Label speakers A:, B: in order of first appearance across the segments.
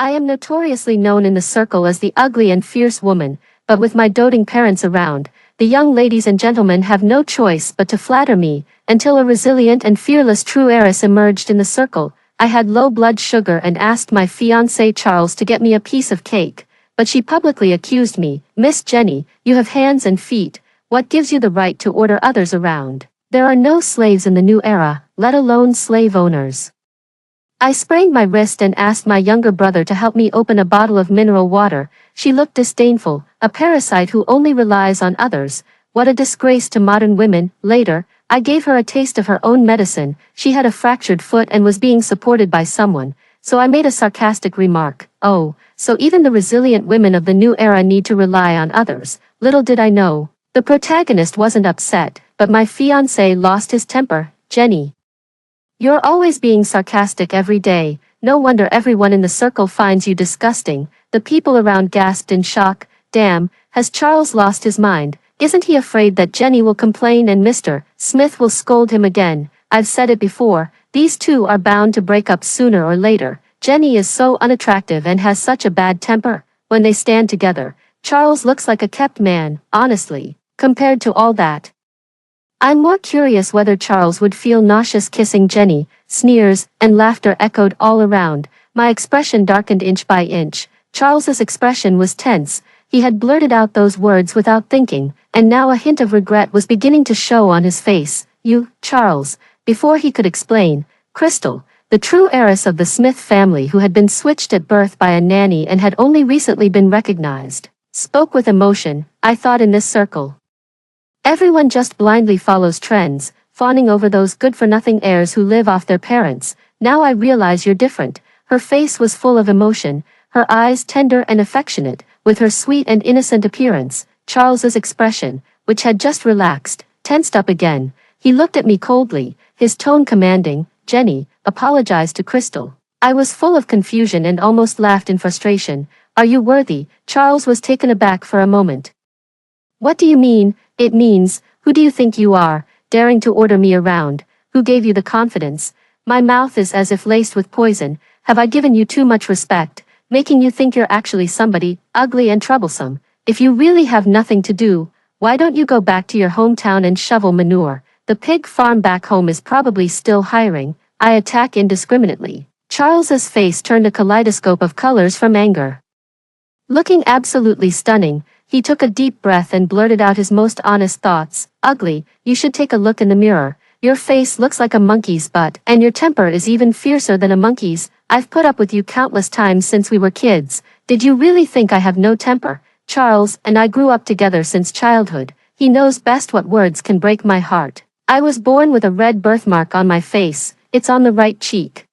A: I am notoriously known in the circle as the ugly and fierce woman, but with my doting parents around, the young ladies and gentlemen have no choice but to flatter me, until a resilient and fearless true heiress emerged in the circle. I had low blood sugar and asked my fiancé Charles to get me a piece of cake, but she publicly accused me. Miss Jenny, you have hands and feet, what gives you the right to order others around? There are no slaves in the new era, let alone slave owners. I sprained my wrist and asked my younger brother to help me open a bottle of mineral water. She looked disdainful, a parasite who only relies on others. What a disgrace to modern women. Later, I gave her a taste of her own medicine. She had a fractured foot and was being supported by someone, so I made a sarcastic remark. Oh, so even the resilient women of the new era need to rely on others. Little did I know, the protagonist wasn't upset, but my fiancé lost his temper. Jenny, you're always being sarcastic every day. No wonder everyone in the circle finds you disgusting. The people around gasped in shock. Damn, has Charles lost his mind? Isn't he afraid that Jenny will complain and Mr. Smith will scold him again? I've said it before, these two are bound to break up sooner or later. Jenny is so unattractive and has such a bad temper. When they stand together, Charles looks like a kept man, honestly, compared to all that. I'm more curious whether Charles would feel nauseous kissing Jenny. Sneers and laughter echoed all around. My expression darkened inch by inch. Charles's expression was tense. He had blurted out those words without thinking, and now a hint of regret was beginning to show on his face. You, Charles. Before he could explain, Crystal, the true heiress of the Smith family who had been switched at birth by a nanny and had only recently been recognized, spoke with emotion. I thought in this circle, everyone just blindly follows trends, fawning over those good-for-nothing heirs who live off their parents. Now I realize you're different. Her face was full of emotion, her eyes tender and affectionate, with her sweet and innocent appearance. Charles's expression, which had just relaxed, tensed up again. He looked at me coldly, his tone commanding. Jenny, apologize to Crystal. I was full of confusion and almost laughed in frustration. Are you worthy? Charles was taken aback for a moment. What do you mean? It means, who do you think you are, daring to order me around? Who gave you the confidence? My mouth is as if laced with poison. Have I given you too much respect, making you think you're actually somebody, ugly and troublesome? If you really have nothing to do, why don't you go back to your hometown and shovel manure? The pig farm back home is probably still hiring. I attack indiscriminately. Charles's face turned a kaleidoscope of colors from anger. Looking absolutely stunning, he took a deep breath and blurted out his most honest thoughts. Ugly, you should take a look in the mirror. Your face looks like a monkey's butt, and your temper is even fiercer than a monkey's. I've put up with you countless times since we were kids. Did you really think I have no temper? Charles and I grew up together since childhood. He knows best what words can break my heart. I was born with a red birthmark on my face. It's on the right cheek.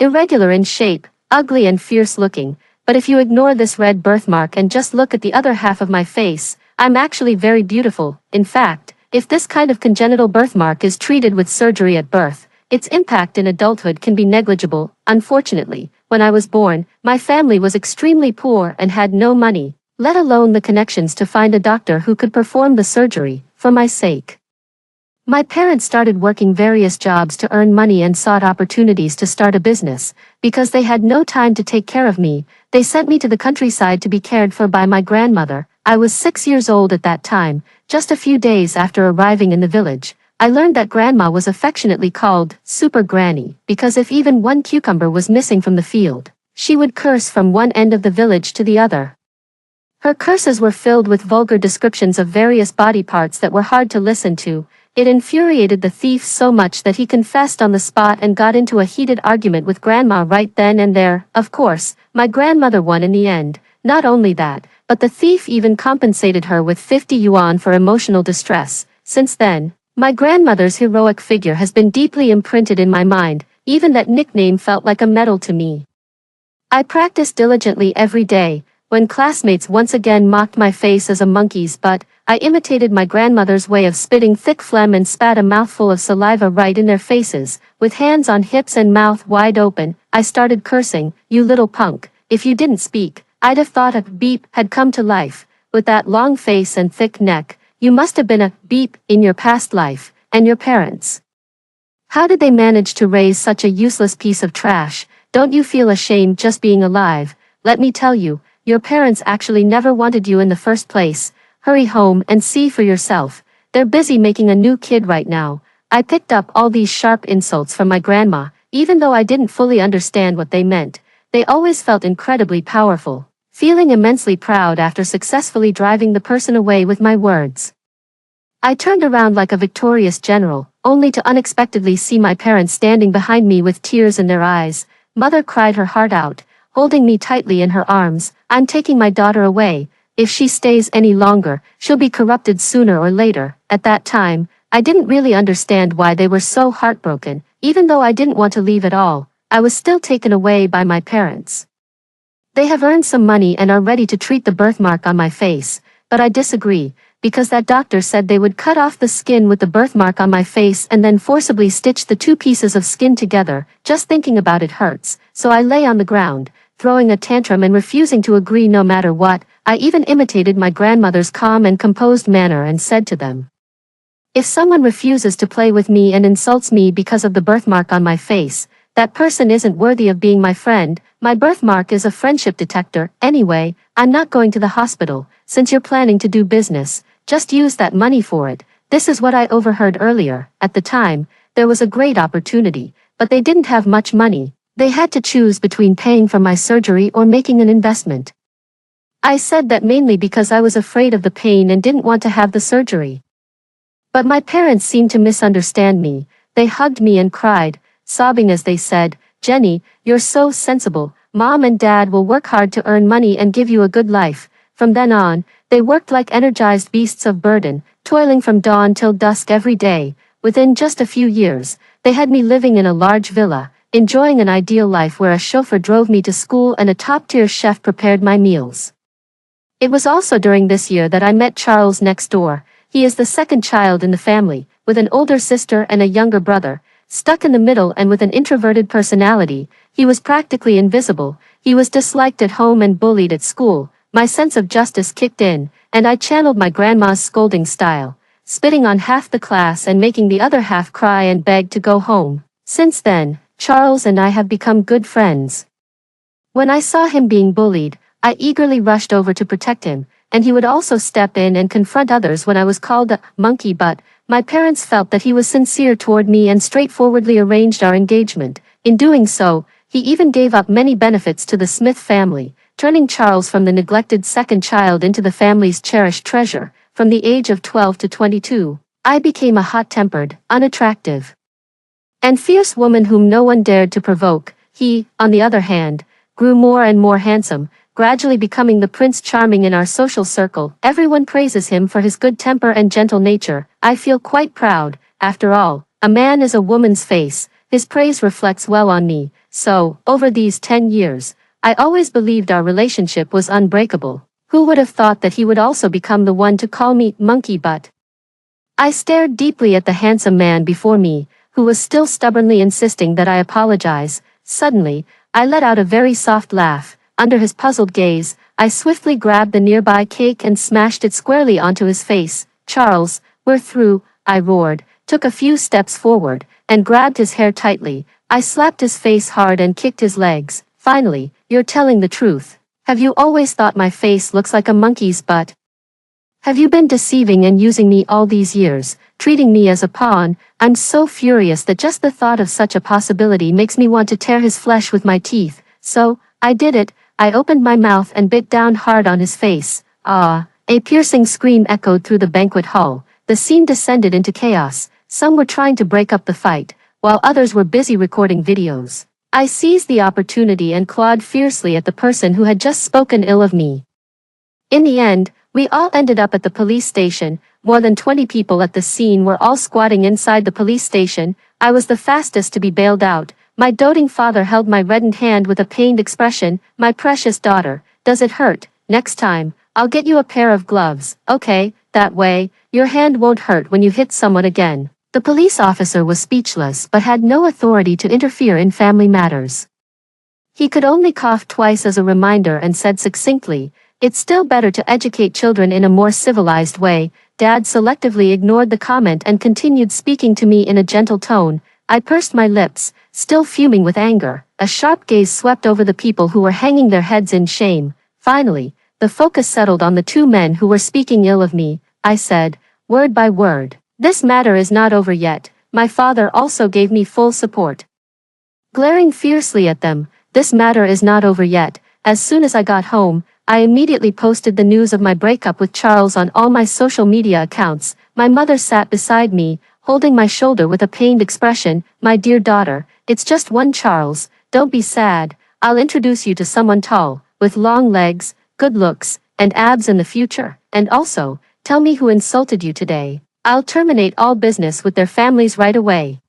A: Irregular in shape, ugly and fierce looking. But if you ignore this red birthmark and just look at the other half of my face, I'm actually very beautiful. In fact, if this kind of congenital birthmark is treated with surgery at birth, its impact in adulthood can be negligible. Unfortunately, when I was born, my family was extremely poor and had no money, let alone the connections to find a doctor who could perform the surgery, for my sake. My parents started working various jobs to earn money and sought opportunities to start a business. Because they had no time to take care of me, they sent me to the countryside to be cared for by my grandmother. I was 6 years old at that time. Just a few days after arriving in the village, I learned that Grandma was affectionately called Super Granny, because if even one cucumber was missing from the field, she would curse from one end of the village to the other. Her curses were filled with vulgar descriptions of various body parts that were hard to listen to. It infuriated the thief so much that he confessed on the spot and got into a heated argument with Grandma right then and there. Of course, my grandmother won in the end. Not only that, but the thief even compensated her with 50 yuan for emotional distress. Since then, my grandmother's heroic figure has been deeply imprinted in my mind. Even that nickname felt like a medal to me. I practiced diligently every day. When classmates once again mocked my face as a monkey's butt, I imitated my grandmother's way of spitting thick phlegm and spat a mouthful of saliva right in their faces. With hands on hips and mouth wide open, I started cursing. You little punk, if you didn't speak, I'd have thought a beep had come to life. With that long face and thick neck, you must have been a beep in your past life. And your parents? How did they manage to raise such a useless piece of trash? don't you feel ashamed just being alive? Let me tell you, your parents actually never wanted you in the first place. Hurry home and see for yourself. They're busy making a new kid right now. I picked up all these sharp insults from my grandma, even though I didn't fully understand what they meant. They always felt incredibly powerful, feeling immensely proud after successfully driving the person away with my words. I turned around like a victorious general, only to unexpectedly see my parents standing behind me with tears in their eyes. Mother cried her heart out, holding me tightly in her arms. I'm taking my daughter away. If she stays any longer, she'll be corrupted sooner or later. At that time, I didn't really understand why they were so heartbroken. Even though I didn't want to leave at all, I was still taken away by my parents. They have earned some money and are ready to treat the birthmark on my face, but I disagree, because that doctor said they would cut off the skin with the birthmark on my face and then forcibly stitch the two pieces of skin together. Just thinking about it hurts, so I lay on the ground, throwing a tantrum and refusing to agree no matter what. I even imitated my grandmother's calm and composed manner and said to them, "If someone refuses to play with me and insults me because of the birthmark on my face, that person isn't worthy of being my friend. My birthmark is a friendship detector. Anyway, I'm not going to the hospital. Since you're planning to do business, just use that money for it." This is what I overheard earlier. At the time, there was a great opportunity, but they didn't have much money. They had to choose between paying for my surgery or making an investment. I said that mainly because I was afraid of the pain and didn't want to have the surgery. But my parents seemed to misunderstand me. They hugged me and cried, sobbing as they said, "Jenny, you're so sensible. Mom and Dad will work hard to earn money and give you a good life." From then on, they worked like energized beasts of burden, toiling from dawn till dusk every day. Within just a few years, they had me living in a large villa, enjoying an ideal life where a chauffeur drove me to school and a top-tier chef prepared my meals. It was also during this year that I met Charles next door. He is the second child in the family, with an older sister and a younger brother. Stuck in the middle and with an introverted personality, he was practically invisible. He was disliked at home and bullied at school. My sense of justice kicked in, and I channeled my grandma's scolding style, spitting on half the class and making the other half cry and beg to go home. Since then, Charles and I have become good friends. When I saw him being bullied, I eagerly rushed over to protect him, and he would also step in and confront others when I was called a monkey butt. My parents felt that he was sincere toward me and straightforwardly arranged our engagement. In doing so, he even gave up many benefits to the Smith family, turning Charles from the neglected second child into the family's cherished treasure. From the age of 12 to 22, I became a hot-tempered, unattractive, and fierce woman whom no one dared to provoke. He, on the other hand, grew more and more handsome, gradually becoming the Prince Charming in our social circle. Everyone praises him for his good temper and gentle nature. I feel quite proud. After all, a man is a woman's face. His praise reflects well on me. So, over these 10 years, I always believed our relationship was unbreakable. Who would have thought that he would also become the one to call me monkey butt? I stared deeply at the handsome man before me, who was still stubbornly insisting that I apologize. Suddenly, I let out a very soft laugh. Under his puzzled gaze, I swiftly grabbed the nearby cake and smashed it squarely onto his face. "Charles, we're through," I roared, took a few steps forward, and grabbed his hair tightly. I slapped his face hard and kicked his legs. "Finally, you're telling the truth. Have you always thought my face looks like a monkey's butt? Have you been deceiving and using me all these years, treating me as a pawn?" I'm so furious that just the thought of such a possibility makes me want to tear his flesh with my teeth. So, I did it. I opened my mouth and bit down hard on his face. Ah! A piercing scream echoed through the banquet hall. The scene descended into chaos. Some were trying to break up the fight, while others were busy recording videos. I seized the opportunity and clawed fiercely at the person who had just spoken ill of me. In the end, we all ended up at the police station. More than 20 people at the scene were all squatting inside the police station. I was the fastest to be bailed out. My doting father held my reddened hand with a pained expression. "My precious daughter, does it hurt? Next time, I'll get you a pair of gloves, okay? That way, your hand won't hurt when you hit someone again." The police officer was speechless but had no authority to interfere in family matters. He could only cough twice as a reminder and said succinctly, "It's still better to educate children in a more civilized way." Dad selectively ignored the comment and continued speaking to me in a gentle tone. I pursed my lips, still fuming with anger. A sharp gaze swept over the people who were hanging their heads in shame. Finally, the focus settled on the two men who were speaking ill of me. I said, word by word, "This matter is not over yet. My father also gave me full support." Glaring fiercely at them, "This matter is not over yet." As soon as I got home, I immediately posted the news of my breakup with Charles on all my social media accounts. My mother sat beside me, holding my shoulder with a pained expression. "My dear daughter, it's just one Charles. Don't be sad. I'll introduce you to someone tall, with long legs, good looks, and abs in the future. And also, tell me who insulted you today. I'll terminate all business with their families right away."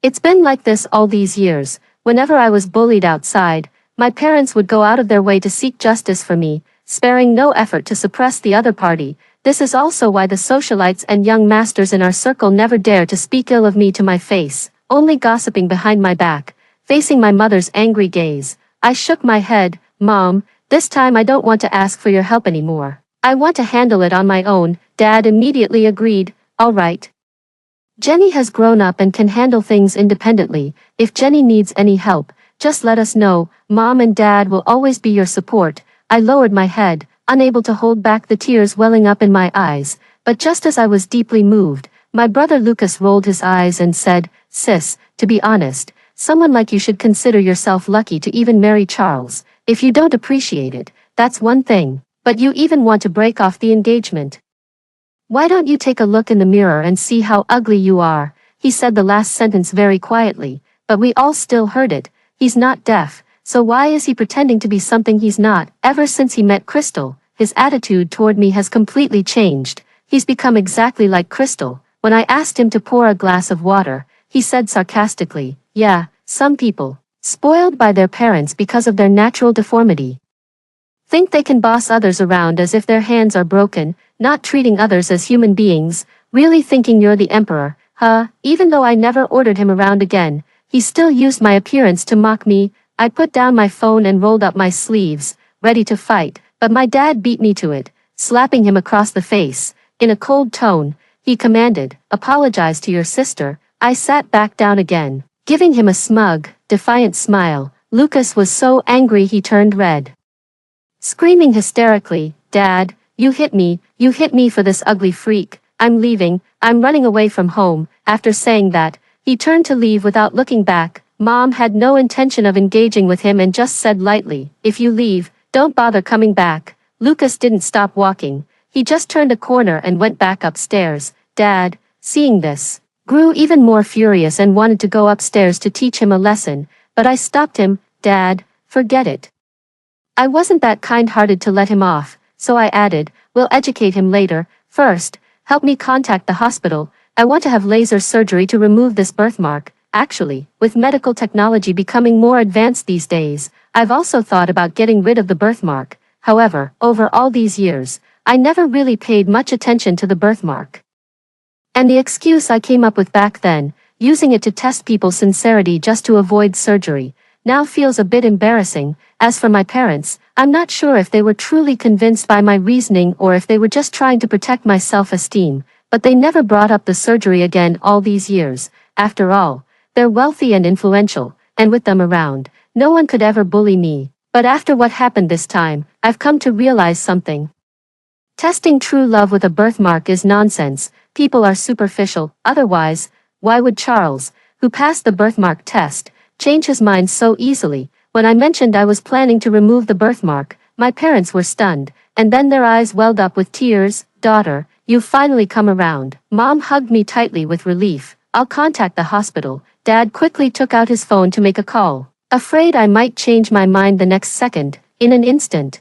A: It's been like this all these years. Whenever I was bullied outside, my parents would go out of their way to seek justice for me, sparing no effort to suppress the other party. This is also why the socialites and young masters in our circle never dare to speak ill of me to my face, only gossiping behind my back. Facing my mother's angry gaze, I shook my head. "Mom, this time I don't want to ask for your help anymore. I want to handle it on my own." Dad immediately agreed. "All right. Jenny has grown up and can handle things independently. If Jenny needs any help, just let us know. Mom and Dad will always be your support." I lowered my head, unable to hold back the tears welling up in my eyes, but just as I was deeply moved, my brother Lucas rolled his eyes and said, "Sis, to be honest, someone like you should consider yourself lucky to even marry Charles. If you don't appreciate it, that's one thing, but you even want to break off the engagement. Why don't you take a look in the mirror and see how ugly you are?" He said the last sentence very quietly, but we all still heard it. He's not deaf, so why is he pretending to be something he's not? Ever since he met Crystal, his attitude toward me has completely changed. He's become exactly like Crystal. When I asked him to pour a glass of water, he said sarcastically, "Yeah, some people, spoiled by their parents because of their natural deformity, think they can boss others around as if their hands are broken, not treating others as human beings, really thinking you're the emperor." Even though I never ordered him around again, he still used my appearance to mock me. I put down my phone and rolled up my sleeves, ready to fight, but my dad beat me to it, slapping him across the face. In a cold tone, he commanded, "Apologize to your sister." I sat back down again, giving him a smug, defiant smile. Lucas was so angry he turned red, screaming hysterically, "Dad, you hit me for this ugly freak. I'm leaving, I'm running away from home." After saying that, he turned to leave without looking back. Mom had no intention of engaging with him and just said lightly, "If you leave, don't bother coming back." Lucas didn't stop walking. He just turned a corner and went back upstairs. Dad, seeing this, grew even more furious and wanted to go upstairs to teach him a lesson, but I stopped him. "Dad, forget it. I wasn't that kind-hearted to let him off," so I added, "We'll educate him later. First, help me contact the hospital. I want to have laser surgery to remove this birthmark." Actually, with medical technology becoming more advanced these days, I've also thought about getting rid of the birthmark. However, over all these years, I never really paid much attention to the birthmark. And the excuse I came up with back then, using it to test people's sincerity just to avoid surgery, now feels a bit embarrassing. As for my parents, I'm not sure if they were truly convinced by my reasoning or if they were just trying to protect my self-esteem, but they never brought up the surgery again all these years. After all, they're wealthy and influential, and with them around, no one could ever bully me. But after what happened this time, I've come to realize something. Testing true love with a birthmark is nonsense. People are superficial. Otherwise, why would Charles, who passed the birthmark test, change his mind so easily? When I mentioned I was planning to remove the birthmark, my parents were stunned, and then their eyes welled up with tears. "Daughter, you've finally come around." Mom hugged me tightly with relief. "I'll contact the hospital." Dad quickly took out his phone to make a call, afraid I might change my mind the next second. In an instant,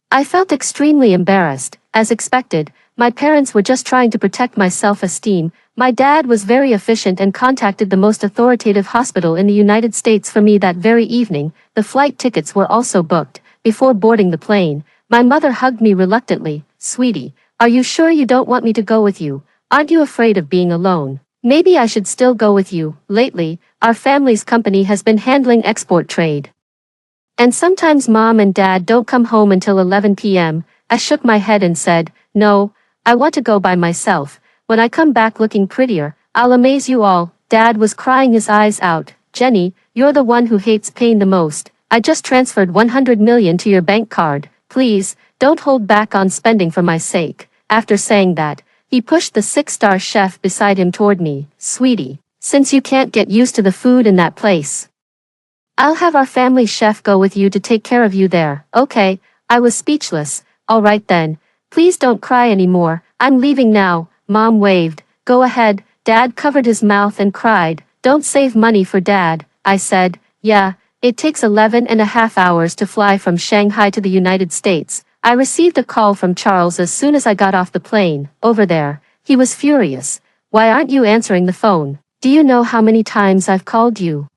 A: I felt extremely embarrassed. As expected, my parents were just trying to protect my self-esteem. My dad was very efficient and contacted the most authoritative hospital in the United States for me that very evening. The flight tickets were also booked. Before boarding the plane, my mother hugged me reluctantly. "Sweetie, are you sure you don't want me to go with you? Aren't you afraid of being alone? Maybe I should still go with you." Lately, our family's company has been handling export trade, and sometimes Mom and Dad don't come home until 11 p.m. I shook my head and said, "No, I want to go by myself. When I come back looking prettier, I'll amaze you all." Dad was crying his eyes out. "Jenny, You're the one who hates pain the most. I just transferred 100 million to your bank card. Please, don't hold back on spending for my sake. After saying that, he pushed the 6-star chef beside him toward me. Sweetie, since you can't get used to the food in that place, I'll have our family chef go with you to take care of you there. Okay, I was speechless. All right then. Please don't cry anymore. I'm leaving now. Mom waved. Go ahead. Dad covered his mouth and cried. Don't save money for Dad, I said. Yeah, it takes 11.5 hours to fly from Shanghai to the United States. I received a call from Charles as soon as I got off the plane. Over there. He was furious. Why aren't you answering the phone? Do you know how many times I've called you?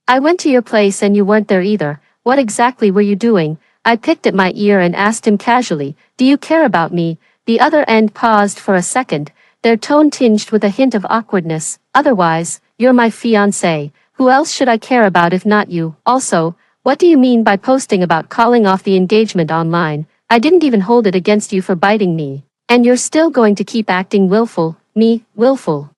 A: I went to your place and you weren't there either. What exactly were you doing? I picked at my ear and asked him casually, do you care about me? The other end paused for a second, their tone tinged with a hint of awkwardness. Otherwise, you're my fiancé. Who else should I care about if not you? Also, what do you mean by posting about calling off the engagement online? I didn't even hold it against you for biting me. And you're still going to keep acting willful. Me, willful.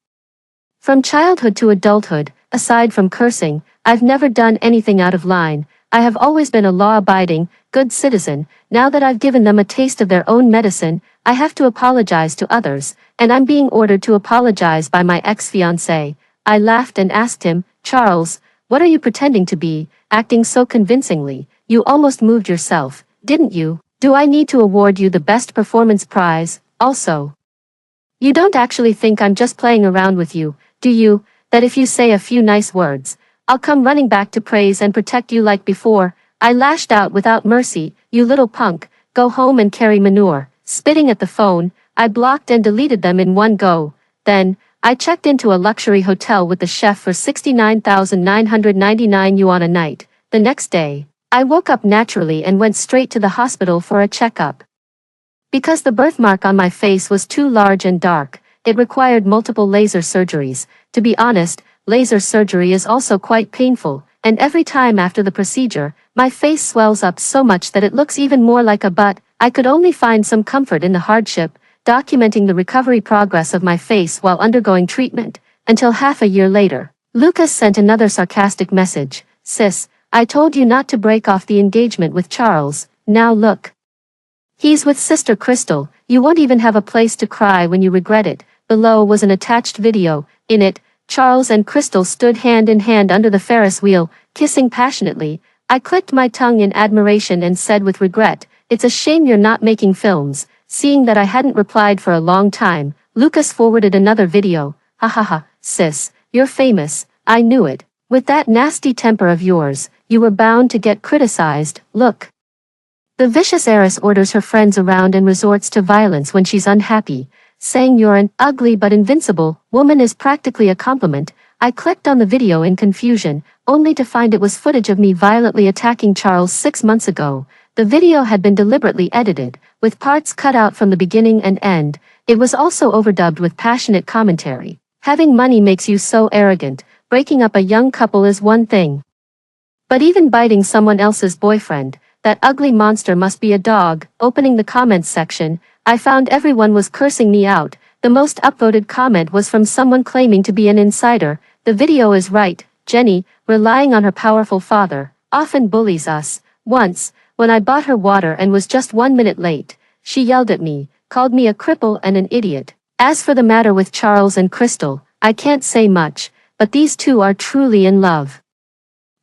A: From childhood to adulthood, aside from cursing, I've never done anything out of line. I have always been a law-abiding, good citizen. Now that I've given them a taste of their own medicine, I have to apologize to others, and I'm being ordered to apologize by my ex-fiancé. I laughed and asked him, Charles, what are you pretending to be, acting so convincingly? You almost moved yourself, didn't you? Do I need to award you the best performance prize, also? You don't actually think I'm just playing around with you, do you? That if you say a few nice words, I'll come running back to praise and protect you like before. I lashed out without mercy. You little punk, go home and carry manure. Spitting at the phone, I blocked and deleted them in one go. Then, I checked into a luxury hotel with the chef for 69,999 yuan a night. The next day, I woke up naturally and went straight to the hospital for a checkup. Because the birthmark on my face was too large and dark, it required multiple laser surgeries. To be honest, laser surgery is also quite painful, and every time after the procedure, my face swells up so much that it looks even more like a butt. I could only find some comfort in the hardship, documenting the recovery progress of my face while undergoing treatment, until half a year later. Lucas sent another sarcastic message. Sis, I told you not to break off the engagement with Charles, now look. He's with Sister Crystal. You won't even have a place to cry when you regret it. Below was an attached video. In it, Charles and Crystal stood hand in hand under the Ferris wheel, kissing passionately. I clicked my tongue in admiration and said with regret, it's a shame you're not making films. Seeing that I hadn't replied for a long time, Lucas forwarded another video. Ha ha ha, sis, you're famous, I knew it. With that nasty temper of yours, you were bound to get criticized. Look. The vicious heiress orders her friends around and resorts to violence when she's unhappy, saying you're an ugly but invincible woman is practically a compliment. I clicked on the video in confusion, only to find it was footage of me violently attacking Charles 6 months ago. The video had been deliberately edited, with parts cut out from the beginning and end. It was also overdubbed with passionate commentary. Having money makes you so arrogant. Breaking up a young couple is one thing, but even biting someone else's boyfriend, that ugly monster must be a dog. Opening the comments section, I found everyone was cursing me out. The most upvoted comment was from someone claiming to be an insider. The video is right. Jenny, relying on her powerful father, often bullies us. Once, when I bought her water and was just 1 minute late, she yelled at me, called me a cripple and an idiot. As for the matter with Charles and Crystal, I can't say much, but these two are truly in love.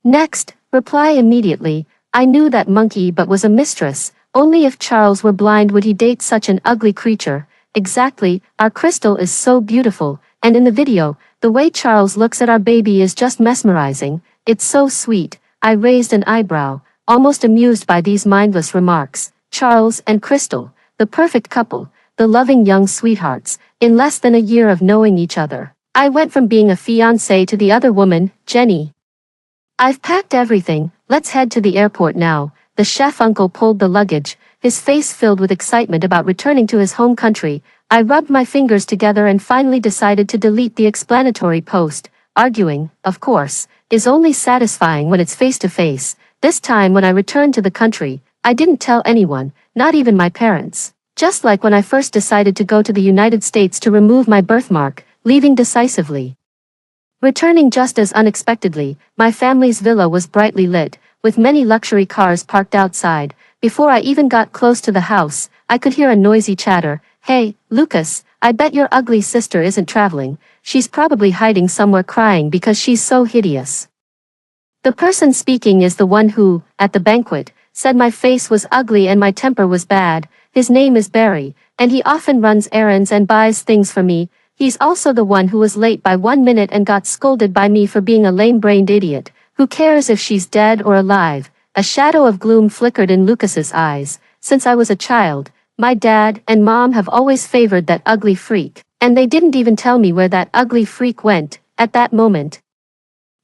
A: Next, reply immediately. I knew that monkey but was a mistress. Only if Charles were blind would he date such an ugly creature. Exactly, our Crystal is so beautiful, and in the video, the way Charles looks at our baby is just mesmerizing. It's so sweet. I raised an eyebrow, almost amused by these mindless remarks. Charles and Crystal, the perfect couple, the loving young sweethearts, in less than a year of knowing each other. I went from being a fiancé to the other woman, Jenny. I've packed everything, let's head to the airport now. The chef uncle pulled the luggage, his face filled with excitement about returning to his home country. I rubbed my fingers together and finally decided to delete the explanatory post. Arguing, of course, is only satisfying when it's face-to-face. This time when I returned to the country, I didn't tell anyone, not even my parents. Just like when I first decided to go to the United States to remove my birthmark, leaving decisively. Returning just as unexpectedly, my family's villa was brightly lit, with many luxury cars parked outside. Before I even got close to the house, I could hear a noisy chatter. "Hey, Lucas, I bet your ugly sister isn't traveling. She's probably hiding somewhere crying because she's so hideous." The person speaking is the one who, at the banquet, said my face was ugly and my temper was bad. His name is Barry, and he often runs errands and buys things for me. He's also the one who was late by 1 minute and got scolded by me for being a lame-brained idiot. Who cares if she's dead or alive? A shadow of gloom flickered in Lucas's eyes. Since I was a child, my dad and mom have always favored that ugly freak, and they didn't even tell me where that ugly freak went. At that moment,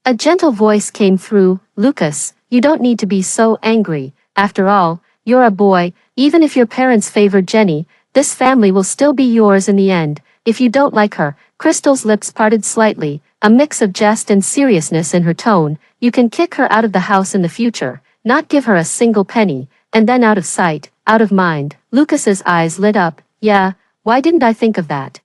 A: a gentle voice came through. "Lucas, you don't need to be so angry. After all, you're a boy. Even if your parents favored Jenny, this family will still be yours in the end. If you don't like her," Crystal's lips parted slightly, a mix of jest and seriousness in her tone, "you can kick her out of the house in the future, not give her a single penny, and then out of sight, out of mind." Lucas's eyes lit up. "Yeah, why didn't I think of that?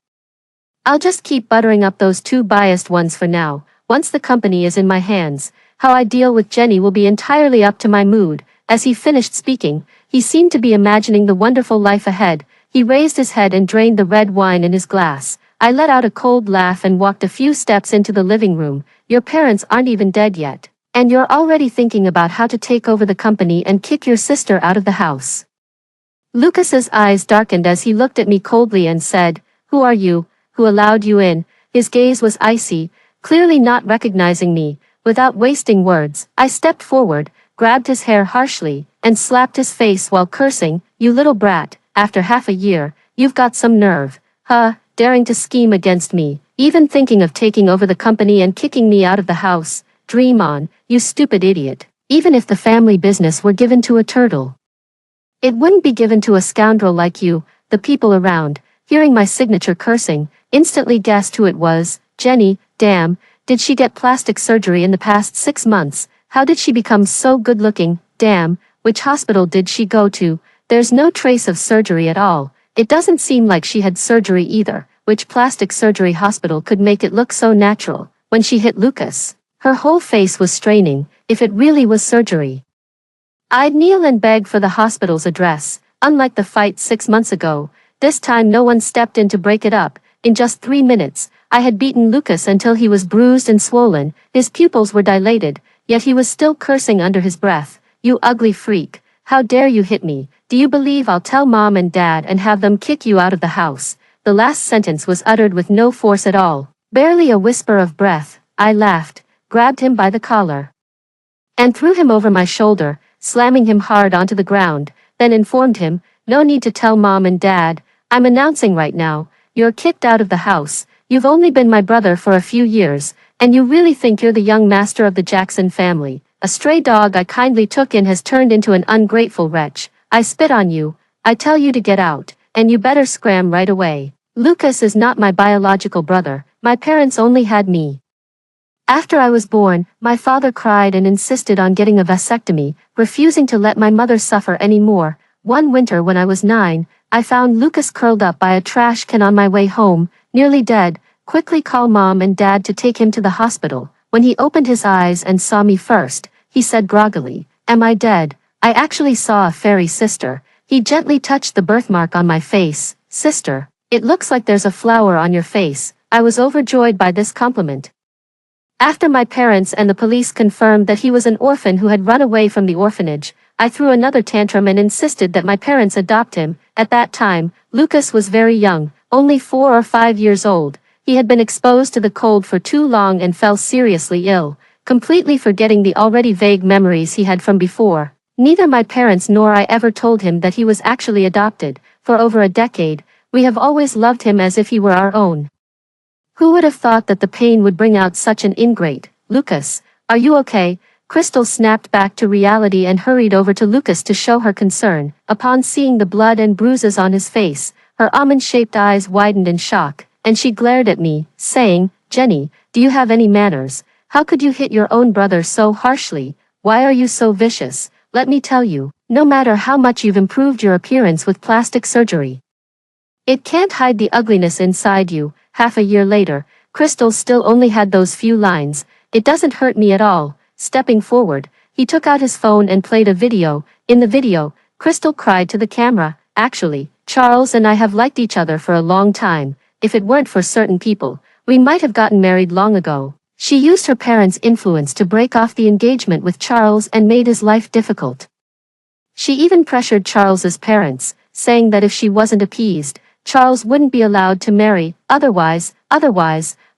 A: I'll just keep buttering up those two biased ones for now. Once the company is in my hands, how I deal with Jenny will be entirely up to my mood." As he finished speaking, he seemed to be imagining the wonderful life ahead. He raised his head and drained the red wine in his glass. I let out a cold laugh and walked a few steps into the living room. "Your parents aren't even dead yet, and you're already thinking about how to take over the company and kick your sister out of the house." Lucas's eyes darkened as he looked at me coldly and said, "Who are you? Who allowed you in?" His gaze was icy, clearly not recognizing me. Without wasting words, I stepped forward, grabbed his hair harshly, and slapped his face while cursing. "You little brat, after half a year, you've got some nerve. Huh, daring to scheme against me, even thinking of taking over the company and kicking me out of the house. Dream on, you stupid idiot. Even if the family business were given to a turtle, it wouldn't be given to a scoundrel like you." The people around, hearing my signature cursing, instantly guessed who it was. "Jenny, damn, did she get plastic surgery in the past 6 months? How did she become so good-looking? Damn, which hospital did she go to? There's no trace of surgery at all. It doesn't seem like she had surgery either. Which plastic surgery hospital could make it look so natural?" When she hit Lucas, her whole face was straining. If it really was surgery, I'd kneel and beg for the hospital's address. Unlike the fight 6 months ago, this time no one stepped in to break it up. In just 3 minutes, I had beaten Lucas until he was bruised and swollen. His pupils were dilated, yet he was still cursing under his breath. "You ugly freak, how dare you hit me? Do you believe I'll tell mom and dad and have them kick you out of the house?" The last sentence was uttered with no force at all, barely a whisper of breath. I laughed, grabbed him by the collar, and threw him over my shoulder, slamming him hard onto the ground, then informed him, "No need to tell mom and dad. I'm announcing right now, you're kicked out of the house. You've only been my brother for a few years, and you really think you're the young master of the Jackson family. A stray dog I kindly took in has turned into an ungrateful wretch. I spit on you. I tell you to get out, and you better scram right away. Lucas is not my biological brother. My parents only had me. After I was born, my father cried and insisted on getting a vasectomy, refusing to let my mother suffer any more. One winter when I was 9, I found Lucas curled up by a trash can on my way home, nearly dead. Quickly call mom and dad to take him to the hospital." When he opened his eyes and saw me first, he said groggily, "Am I dead? I actually saw a fairy, sister." He gently touched the birthmark on my face. "Sister, it looks like there's a flower on your face." I was overjoyed by this compliment. After my parents and the police confirmed that he was an orphan who had run away from the orphanage, I threw another tantrum and insisted that my parents adopt him. At that time, Lucas was very young, only 4 or 5 years old. He had been exposed to the cold for too long and fell seriously ill, completely forgetting the already vague memories he had from before. Neither my parents nor I ever told him that he was actually adopted. For over a decade, we have always loved him as if he were our own. Who would have thought that the pain would bring out such an ingrate? "Lucas, are you okay?" Crystal snapped back to reality and hurried over to Lucas to show her concern. Upon seeing the blood and bruises on his face, her almond-shaped eyes widened in shock, and she glared at me, saying, "Jenny, do you have any manners? How could you hit your own brother so harshly? Why are you so vicious? Let me tell you, no matter how much you've improved your appearance with plastic surgery, it can't hide the ugliness inside you." Half a year later, Crystal still only had those few lines. It doesn't hurt me at all. Stepping forward, he took out his phone and played a video. In the video, Crystal cried to the camera, "Actually, Charles and I have liked each other for a long time. If it weren't for certain people, we might have gotten married long ago." She used her parents' influence to break off the engagement with Charles and made his life difficult. She even pressured Charles's parents, saying that if she wasn't appeased, Charles wouldn't be allowed to marry, otherwise,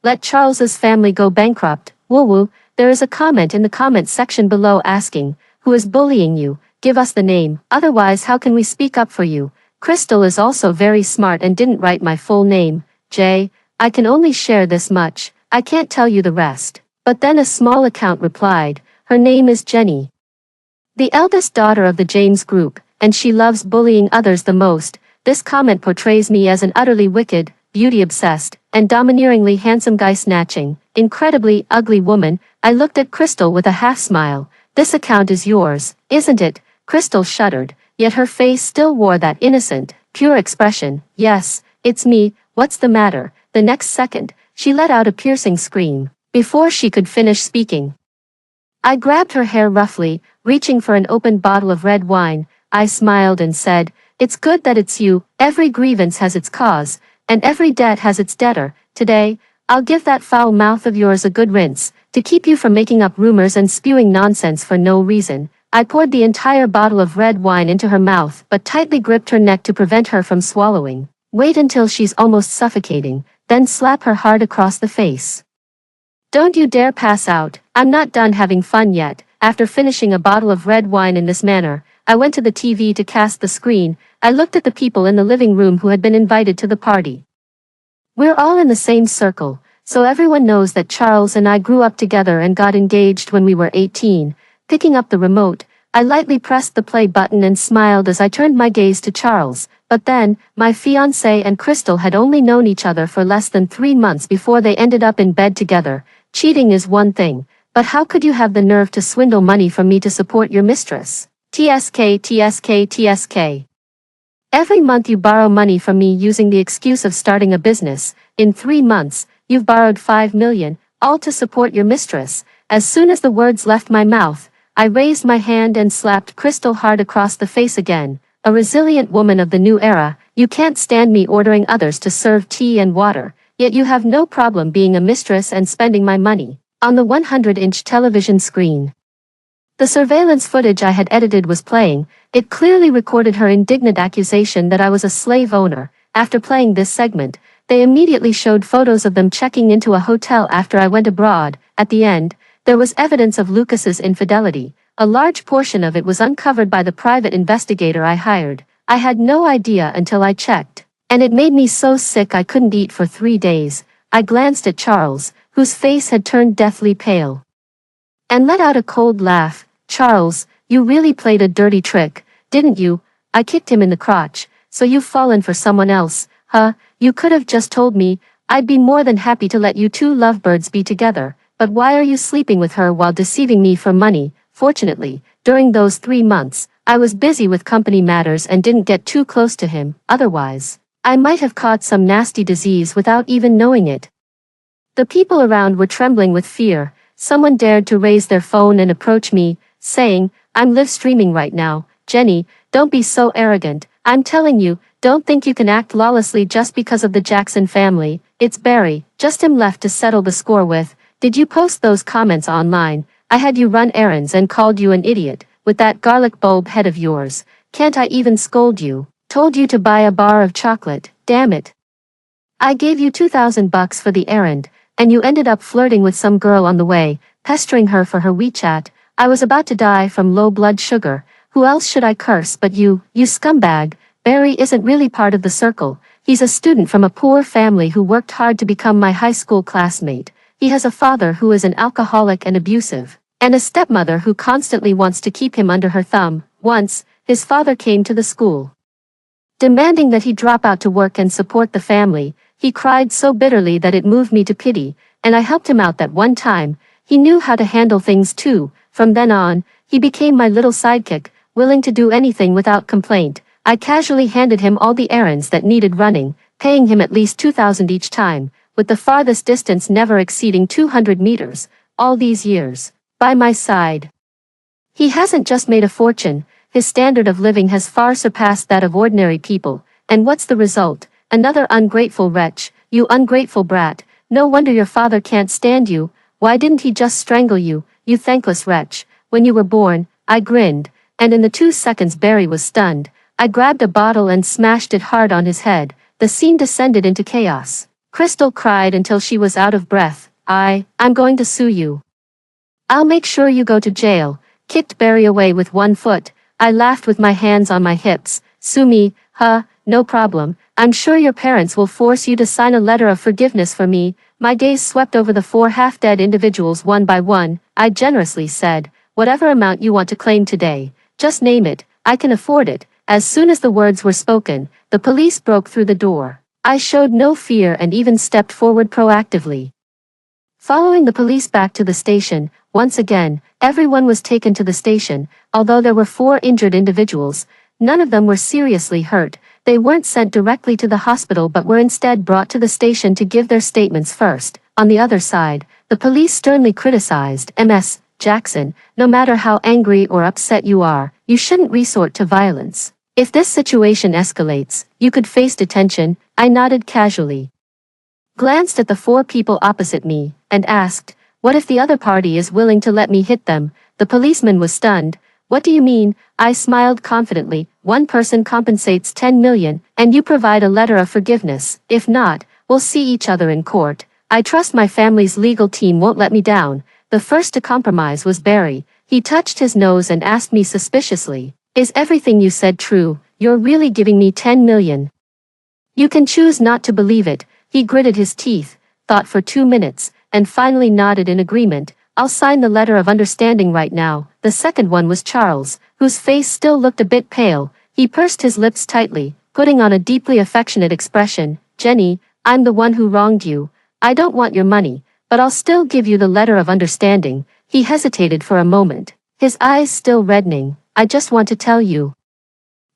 A: let Charles's family go bankrupt. Woo woo. There is a comment in the comment section below asking, "Who is bullying you? Give us the name, otherwise how can we speak up for you?" Crystal is also very smart and didn't write my full name. I can only share this much, I can't tell you the rest. But then a small account replied, "Her name is Jenny. The eldest daughter of the James group, and she loves bullying others the most." This comment portrays me as an utterly wicked, beauty-obsessed, and domineeringly handsome guy snatching, incredibly ugly woman. I looked at Crystal with a half-smile. "This account is yours, isn't it?" Crystal shuddered, yet her face still wore that innocent, pure expression. "Yes, it's me, what's the matter?" The next second, she let out a piercing scream. Before she could finish speaking, I grabbed her hair roughly, reaching for an open bottle of red wine. I smiled and said, "It's good that it's you. Every grievance has its cause, and every debt has its debtor. Today, I'll give that foul mouth of yours a good rinse, to keep you from making up rumors and spewing nonsense for no reason." I poured the entire bottle of red wine into her mouth but tightly gripped her neck to prevent her from swallowing. "Wait until she's almost suffocating, then slap her hard across the face. Don't you dare pass out. I'm not done having fun yet." After finishing a bottle of red wine in this manner, I went to the TV to cast the screen. I looked at the people in the living room who had been invited to the party. We're all in the same circle, so everyone knows that Charles and I grew up together and got engaged when we were 18. Picking up the remote, I lightly pressed the play button and smiled as I turned my gaze to Charles. But then, my fiancé and Crystal had only known each other for less than 3 months before they ended up in bed together. Cheating is one thing, but how could you have the nerve to swindle money from me to support your mistress? TSK. Every month you borrow money from me using the excuse of starting a business. In 3 months, you've borrowed 5 million, all to support your mistress. As soon as the words left my mouth, I raised my hand and slapped Crystal hard across the face again. "A resilient woman of the new era, you can't stand me ordering others to serve tea and water, yet you have no problem being a mistress and spending my money." On the 100-inch television screen, the surveillance footage I had edited was playing. It clearly recorded her indignant accusation that I was a slave owner. After playing this segment, they immediately showed photos of them checking into a hotel after I went abroad. At the end, there was evidence of Lucas's infidelity. A large portion of it was uncovered by the private investigator I hired. I had no idea until I checked, and it made me so sick I couldn't eat for 3 days. I glanced at Charles, whose face had turned deathly pale, and let out a cold laugh. "Charles, you really played a dirty trick, didn't you?" I kicked him in the crotch. "So you've fallen for someone else, huh? You could have just told me. I'd be more than happy to let you two lovebirds be together. But why are you sleeping with her while deceiving me for money?" Fortunately, during those 3 months, I was busy with company matters and didn't get too close to him. Otherwise, I might have caught some nasty disease without even knowing it. The people around were trembling with fear. Someone dared to raise their phone and approach me, saying, "I'm live streaming right now. Jenny, don't be so arrogant. I'm telling you, don't think you can act lawlessly just because of the Jackson family. It's Barry, just him left to settle the score with. Did you post those comments online? I had you run errands and called you an idiot, with that garlic bulb head of yours. Can't I even scold you? Told you to buy a bar of chocolate, damn it. I gave you $2,000 for the errand, and you ended up flirting with some girl on the way, pestering her for her WeChat. I was about to die from low blood sugar. Who else should I curse but you scumbag?" Barry isn't really part of the circle. He's a student from a poor family who worked hard to become my high school classmate. He has a father who is an alcoholic and abusive, and a stepmother who constantly wants to keep him under her thumb. Once, his father came to the school, demanding that he drop out to work and support the family. He cried so bitterly that it moved me to pity, and I helped him out that one time. He knew how to handle things too. From then on, he became my little sidekick, willing to do anything without complaint. I casually handed him all the errands that needed running, paying him at least $2,000 each time. with the farthest distance never exceeding 200 meters, all these years, by my side. He hasn't just made a fortune, his standard of living has far surpassed that of ordinary people, and what's the result? Another ungrateful wretch, you ungrateful brat, no wonder your father can't stand you, why didn't he just strangle you, you thankless wretch, when you were born, I grinned, and in the 2 seconds Barry was stunned, I grabbed a bottle and smashed it hard on his head, the scene descended into chaos. Crystal cried until she was out of breath, I'm going to sue you. I'll make sure you go to jail, kicked Barry away with one foot, I laughed with my hands on my hips, sue me, huh, no problem, I'm sure your parents will force you to sign a letter of forgiveness for me, my gaze swept over the 4 half-dead individuals one by one, I generously said, whatever amount you want to claim today, just name it, I can afford it. As soon as the words were spoken, the police broke through the door. I showed no fear and even stepped forward proactively. Following the police back to the station, once again, everyone was taken to the station, although there were 4 injured individuals, none of them were seriously hurt, they weren't sent directly to the hospital but were instead brought to the station to give their statements first. On the other side, the police sternly criticized Ms. Jackson, no matter how angry or upset you are, you shouldn't resort to violence. If this situation escalates, you could face detention, I nodded casually. Glanced at the 4 people opposite me, and asked, what if the other party is willing to let me hit them? The policeman was stunned. What do you mean? I smiled confidently, one person compensates 10 million, and you provide a letter of forgiveness. If not, we'll see each other in court. I trust my family's legal team won't let me down. The first to compromise was Barry. He touched his nose and asked me suspiciously, is everything you said true? You're really giving me 10 million? You can choose not to believe it. He gritted his teeth, thought for 2 minutes, and finally nodded in agreement. I'll sign the letter of understanding right now. The second one was Charles, whose face still looked a bit pale. He pursed his lips tightly, putting on a deeply affectionate expression. Jenny, I'm the one who wronged you. I don't want your money, but I'll still give you the letter of understanding. He hesitated for a moment, his eyes still reddening. I just want to tell you.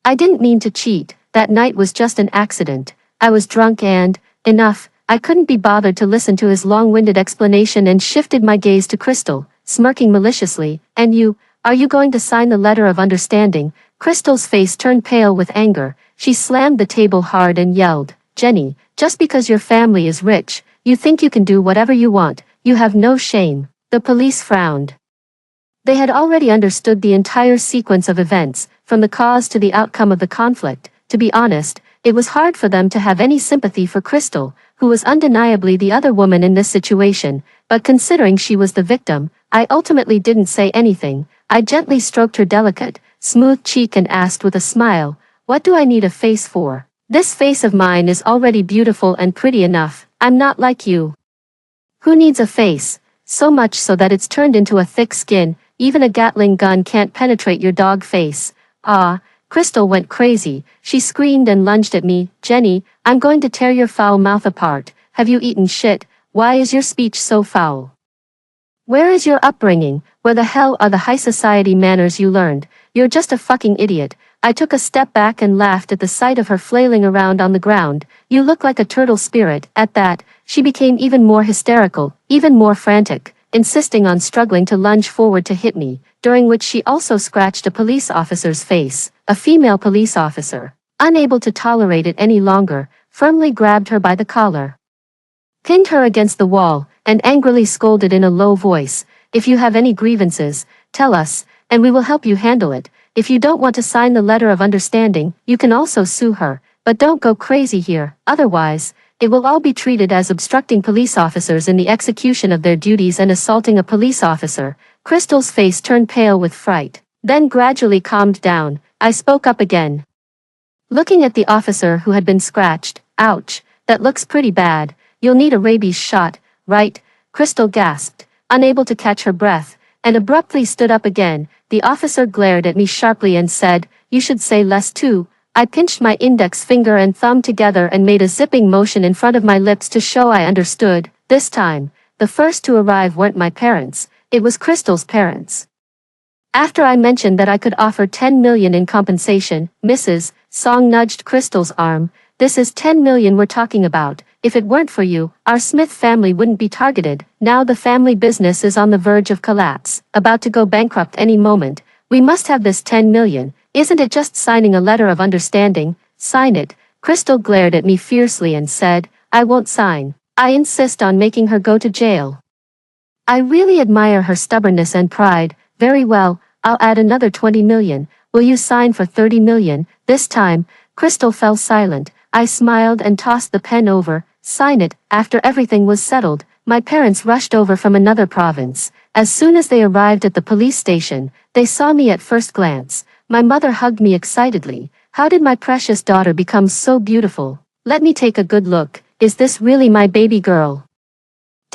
A: I didn't mean to cheat, that night was just an accident. I was drunk and, enough, I couldn't be bothered to listen to his long-winded explanation and shifted my gaze to Crystal, smirking maliciously. And you, are you going to sign the letter of understanding? Crystal's face turned pale with anger. She slammed the table hard and yelled, Jenny, just because your family is rich, you think you can do whatever you want, you have no shame. The police frowned. They had already understood the entire sequence of events, from the cause to the outcome of the conflict. To be honest, it was hard for them to have any sympathy for Crystal, who was undeniably the other woman in this situation, but considering she was the victim, I ultimately didn't say anything. I gently stroked her delicate, smooth cheek and asked with a smile, what do I need a face for? This face of mine is already beautiful and pretty enough, I'm not like you. Who needs a face? So much so that it's turned into a thick skin, even a Gatling gun can't penetrate your dog face. Ah, Crystal went crazy, she screamed and lunged at me, Jenny, I'm going to tear your foul mouth apart, have you eaten shit, why is your speech so foul? Where is your upbringing, where the hell are the high society manners you learned, you're just a fucking idiot. I took a step back and laughed at the sight of her flailing around on the ground. You look like a turtle spirit. At that, she became even more hysterical, even more frantic, insisting on struggling to lunge forward to hit me, during which she also scratched a police officer's face, a female police officer. Unable to tolerate it any longer, firmly grabbed her by the collar, pinned her against the wall, and angrily scolded in a low voice, if you have any grievances, tell us, and we will help you handle it. If you don't want to sign the letter of understanding, you can also sue her, but don't go crazy here, otherwise, it will all be treated as obstructing police officers in the execution of their duties and assaulting a police officer. Crystal's face turned pale with fright, then gradually calmed down. I spoke up again, looking at the officer who had been scratched. Ouch, that looks pretty bad. You'll need a rabies shot, right? Crystal gasped, unable to catch her breath, and abruptly stood up again. The officer glared at me sharply and said, you should say less too. I pinched my index finger and thumb together and made a zipping motion in front of my lips to show I understood. This time, the first to arrive weren't my parents, it was Crystal's parents. After I mentioned that I could offer 10 million in compensation, Mrs. Song nudged Crystal's arm. This is 10 million we're talking about. if it weren't for you, our Smith family wouldn't be targeted. Now the family business is on the verge of collapse, about to go bankrupt any moment. We must have this 10 million. Isn't it just signing a letter of understanding? Sign it." Crystal glared at me fiercely and said, "I won't sign. I insist on making her go to jail." I really admire her stubbornness and pride. "Very well, I'll add another 20 million. Will you sign for 30 million? This time, Crystal fell silent. I smiled and tossed the pen over. "Sign it." After everything was settled, my parents rushed over from another province. As soon as they arrived at the police station, they saw me at first glance. My mother hugged me excitedly. "How did my precious daughter become so beautiful? Let me take a good look. Is this really my baby girl?"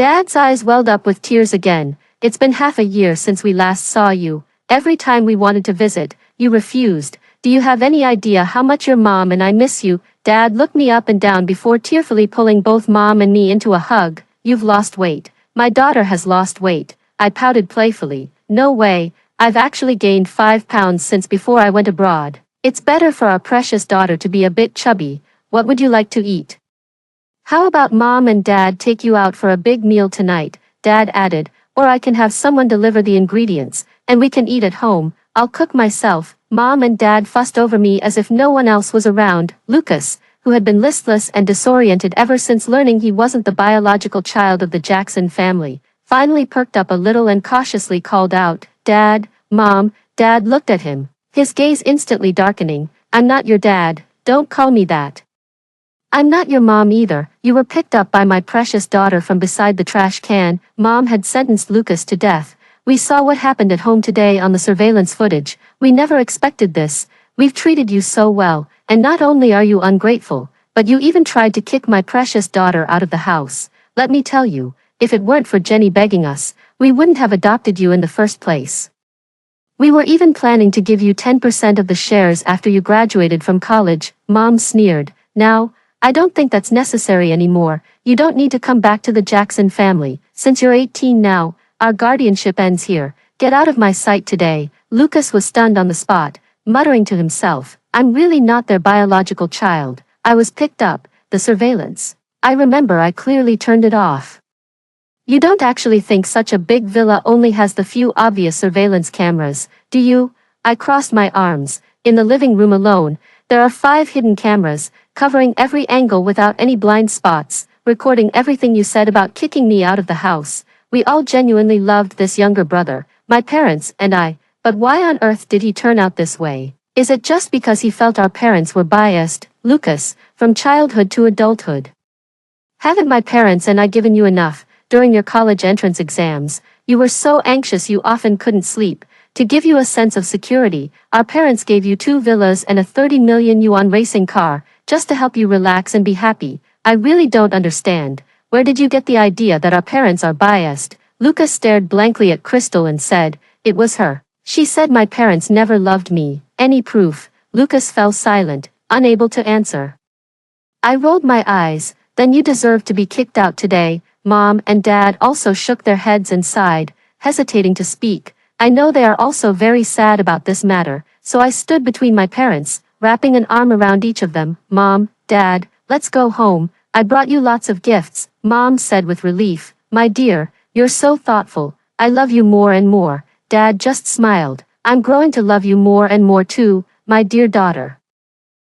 A: Dad's eyes welled up with tears again. "It's been half a year since we last saw you. Every time we wanted to visit, you refused. Do you have any idea how much your mom and I miss you?" Dad looked me up and down before tearfully pulling both Mom and me into a hug. "You've lost weight. My daughter has lost weight." I pouted playfully. "No way. I've actually gained 5 pounds since before I went abroad. It's better for our precious daughter to be a bit chubby. What would you like to eat?" "How about Mom and Dad take you out for a big meal tonight?" Dad added, "or I can have someone deliver the ingredients, and we can eat at home. I'll cook myself." Mom and Dad fussed over me as if no one else was around. Lucas, who had been listless and disoriented ever since learning he wasn't the biological child of the Jackson family, finally perked up a little and cautiously called out, "Dad, Mom." Dad looked at him, his gaze instantly darkening. "I'm not your dad. Don't call me that. I'm not your mom either. You were picked up by my precious daughter from beside the trash can." Mom had sentenced Lucas to death. "We saw what happened at home today on the surveillance footage. We never expected this. We've treated you so well, and not only are you ungrateful, but you even tried to kick my precious daughter out of the house. Let me tell you, if it weren't for Jenny begging us, we wouldn't have adopted you in the first place. We were even planning to give you 10% of the shares after you graduated from college." Mom sneered. "Now, I don't think that's necessary anymore. You don't need to come back to the Jackson family. Since you're 18 now, our guardianship ends here. Get out of my sight today." Lucas was stunned on the spot, muttering to himself, "I'm really not their biological child. I was picked up. The surveillance. I remember I clearly turned it off." "You don't actually think such a big villa only has the few obvious surveillance cameras, do you?" I crossed my arms. "In the living room alone, there are 5 hidden cameras, covering every angle without any blind spots, recording everything you said about kicking me out of the house. We all genuinely loved this younger brother, my parents and I, but why on earth did he turn out this way? Is it just because he felt our parents were biased?" "Lucas, from childhood to adulthood, haven't my parents and I given you enough? During your college entrance exams, you were so anxious you often couldn't sleep. To give you a sense of security, our parents gave you 2 villas and a 30 million yuan racing car, just to help you relax and be happy. I really don't understand. Where did you get the idea that our parents are biased?" Lucas stared blankly at Crystal and said, "It was her. She said my parents never loved me." "Any proof?" Lucas fell silent, unable to answer. I rolled my eyes. "Then you deserve to be kicked out today." Mom and Dad also shook their heads and sighed, hesitating to speak. I know they are also very sad about this matter, so I stood between my parents, wrapping an arm around each of them. "Mom, Dad, let's go home. I brought you lots of gifts," Mom said with relief. "My dear, you're so thoughtful. I love you more and more." Dad just smiled. "I'm growing to love you more and more too, my dear daughter.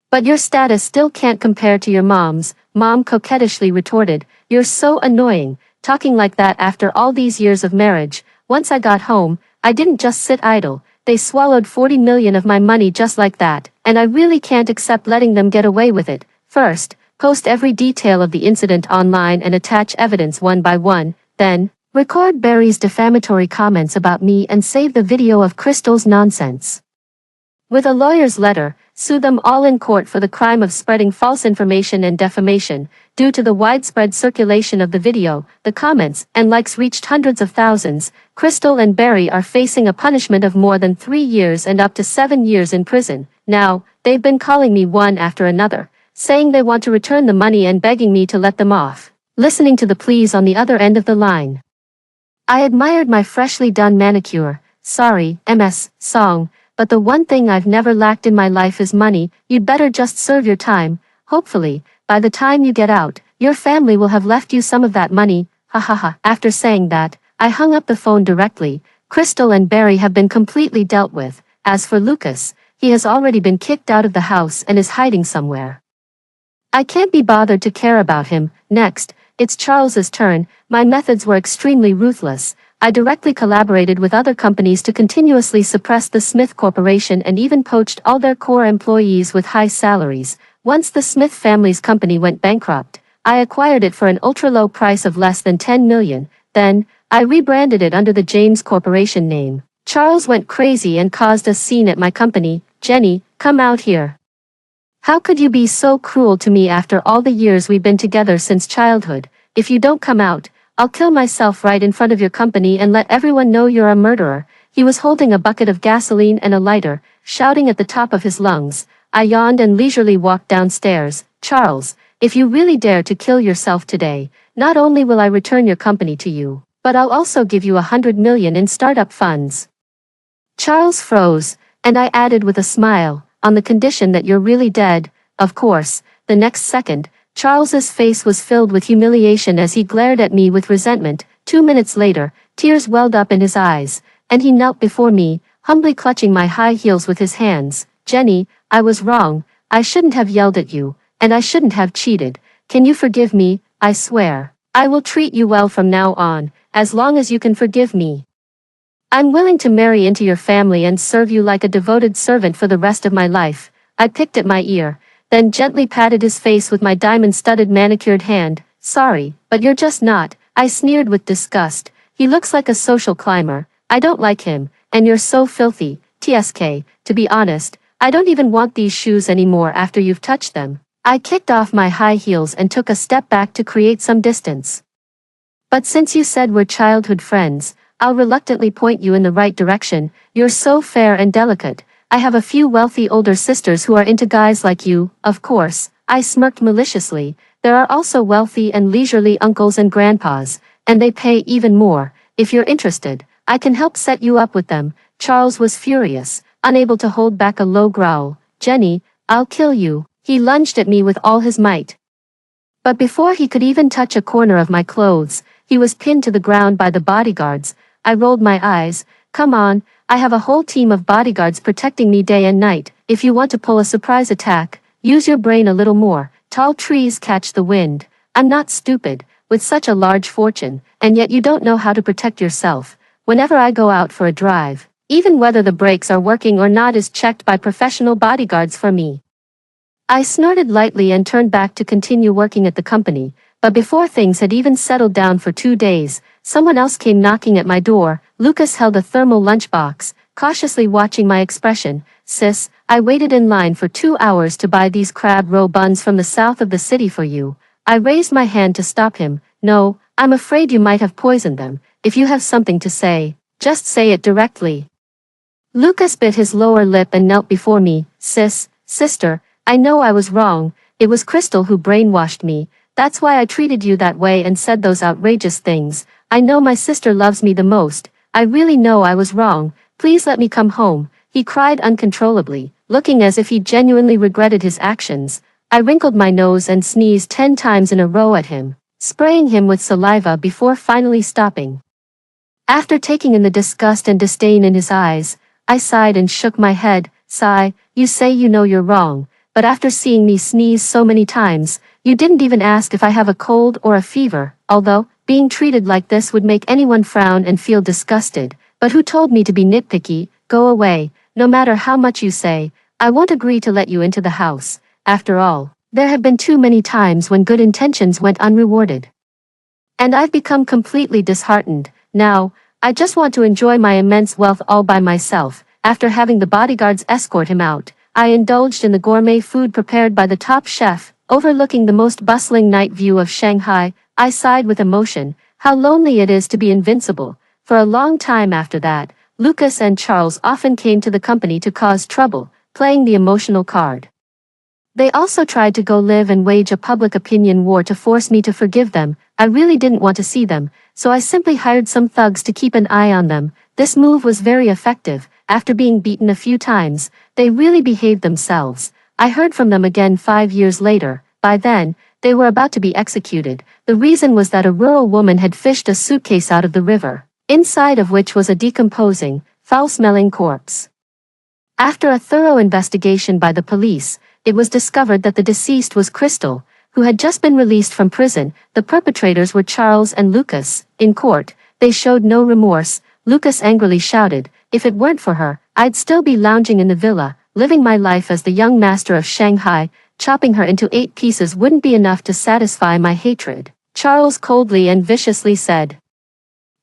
A: But your status still can't compare to your mom's," Mom coquettishly retorted. "You're so annoying, talking like that after all these years of marriage." Once I got home, I didn't just sit idle. They swallowed 40 million of my money just like that, and I really can't accept letting them get away with it. First, post every detail of the incident online and attach evidence one by one, then, record Barry's defamatory comments about me and save the video of Crystal's nonsense. With a lawyer's letter, sue them all in court for the crime of spreading false information and defamation. Due to the widespread circulation of the video, the comments and likes reached hundreds of thousands. Crystal and Barry are facing a punishment of more than 3 years and up to 7 years in prison. Now, they've been calling me one after another, saying they want to return the money and begging me to let them off. Listening to the pleas on the other end of the line, I admired my freshly done manicure. Sorry, MS, song, but the one thing I've never lacked in my life is money. You'd better just serve your time. Hopefully, by the time you get out, your family will have left you some of that money, ha ha ha. After saying that, I hung up the phone directly. Crystal and Barry have been completely dealt with. As for Lucas, he has already been kicked out of the house and is hiding somewhere. I can't be bothered to care about him. Next, it's Charles's turn. My methods were extremely ruthless. I directly collaborated with other companies to continuously suppress the Smith Corporation and even poached all their core employees with high salaries. Once the Smith family's company went bankrupt, I acquired it for an ultra-low price of less than $10 million. Then, I rebranded it under the James Corporation name. Charles went crazy and caused a scene at my company. Jenny, come out here. How could you be so cruel to me after all the years we've been together since childhood? If you don't come out, I'll kill myself right in front of your company and let everyone know you're a murderer. He was holding a bucket of gasoline and a lighter, shouting at the top of his lungs. I yawned and leisurely walked downstairs. Charles, if you really dare to kill yourself today, not only will I return your company to you, but I'll also give you $100 million in startup funds. Charles froze, and I added with a smile, on the condition that you're really dead. Of course. The next second, Charles's face was filled with humiliation as he glared at me with resentment. 2 minutes later, tears welled up in his eyes, and he knelt before me, humbly clutching my high heels with his hands. Jenny, I was wrong. I shouldn't have yelled at you, and I shouldn't have cheated. Can you forgive me? I swear. I will treat you well from now on, as long as you can forgive me. I'm willing to marry into your family and serve you like a devoted servant for the rest of my life. I picked at my ear, then gently patted his face with my diamond-studded manicured hand. Sorry, but you're just not. I sneered with disgust. He looks like a social climber. I don't like him, and you're so filthy. TSK, to be honest, I don't even want these shoes anymore after you've touched them. I kicked off my high heels and took a step back to create some distance. But since you said we're childhood friends, I'll reluctantly point you in the right direction. You're so fair and delicate. I have a few wealthy older sisters who are into guys like you, of course. I smirked maliciously. There are also wealthy and leisurely uncles and grandpas, and they pay even more. If you're interested, I can help set you up with them. Charles was furious, unable to hold back a low growl. Jenny, I'll kill you. He lunged at me with all his might. But before he could even touch a corner of my clothes, he was pinned to the ground by the bodyguards. I rolled my eyes. Come on, I have a whole team of bodyguards protecting me day and night. If you want to pull a surprise attack, use your brain a little more. Tall trees catch the wind. I'm not stupid, with such a large fortune, and yet you don't know how to protect yourself. Whenever I go out for a drive, even whether the brakes are working or not is checked by professional bodyguards for me. I snorted lightly and turned back to continue working at the company, but before things had even settled down for 2 days, someone else came knocking at my door. Lucas held a thermal lunchbox, cautiously watching my expression. Sis, I waited in line for 2 hours to buy these crab roe buns from the south of the city for you. I raised my hand to stop him. No, I'm afraid you might have poisoned them. If you have something to say, just say it directly. Lucas bit his lower lip and knelt before me. Sister, I know I was wrong. It was Crystal who brainwashed me. That's why I treated you that way and said those outrageous things. I know my sister loves me the most. I really know I was wrong. Please let me come home. He cried uncontrollably, looking as if he genuinely regretted his actions. I wrinkled my nose and sneezed 10 times in a row at him, spraying him with saliva before finally stopping. After taking in the disgust and disdain in his eyes, I sighed and shook my head. Sigh, you say you know you're wrong, but after seeing me sneeze so many times, you didn't even ask if I have a cold or a fever, although, being treated like this would make anyone frown and feel disgusted. But who told me to be nitpicky? Go away. No matter how much you say, I won't agree to let you into the house. After all, there have been too many times when good intentions went unrewarded. And I've become completely disheartened. Now, I just want to enjoy my immense wealth all by myself. After having the bodyguards escort him out, I indulged in the gourmet food prepared by the top chef, overlooking the most bustling night view of Shanghai. I sighed with emotion. How lonely it is to be invincible. For a long time after that, Lucas and Charles often came to the company to cause trouble, playing the emotional card. They also tried to go live and wage a public opinion war to force me to forgive them. I really didn't want to see them, so I simply hired some thugs to keep an eye on them. This move was very effective. After being beaten a few times, they really behaved themselves. I heard from them again 5 years later, By then, they were about to be executed. The reason was that a rural woman had fished a suitcase out of the river, inside of which was a decomposing, foul-smelling corpse. After a thorough investigation by the police, it was discovered that the deceased was Crystal, who had just been released from prison. The perpetrators were Charles and Lucas. In court, they showed no remorse. Lucas angrily shouted, "If it weren't for her, I'd still be lounging in the villa, living my life as the young master of Shanghai. Chopping her into 8 pieces wouldn't be enough to satisfy my hatred." Charles coldly and viciously said,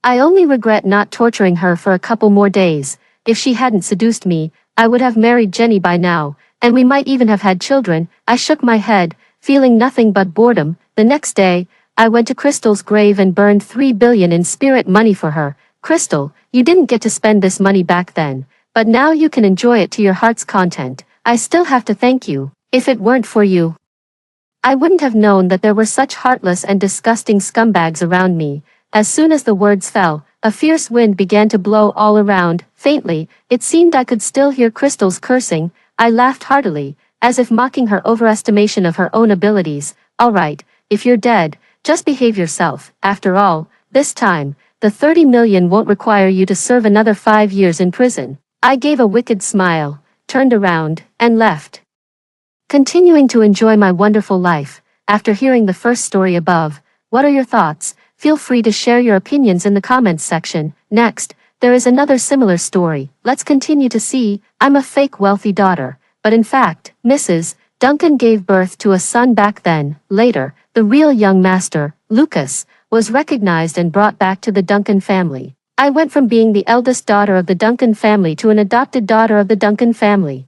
A: "I only regret not torturing her for a couple more days. If she hadn't seduced me, I would have married Jenny by now, and we might even have had children." I shook my head, feeling nothing but boredom. The next day, I went to Crystal's grave and burned 3 billion in spirit money for her. Crystal, you didn't get to spend this money back then, but now you can enjoy it to your heart's content. I still have to thank you. If it weren't for you, I wouldn't have known that there were such heartless and disgusting scumbags around me. As soon as the words fell, a fierce wind began to blow all around. Faintly, it seemed I could still hear Crystal's cursing. I laughed heartily, as if mocking her overestimation of her own abilities. "All right, if you're dead, just behave yourself. After all, this time, the 30 million won't require you to serve another 5 years in prison." I gave a wicked smile, turned around, and left, continuing to enjoy my wonderful life. After hearing the first story above, what are your thoughts? Feel free to share your opinions in the comments section. Next, there is another similar story. Let's continue to see. I'm a fake wealthy daughter, but in fact, Mrs. Duncan gave birth to a son back then. Later, the real young master, Lucas, was recognized and brought back to the Duncan family. I went from being the eldest daughter of the Duncan family to an adopted daughter of the Duncan family.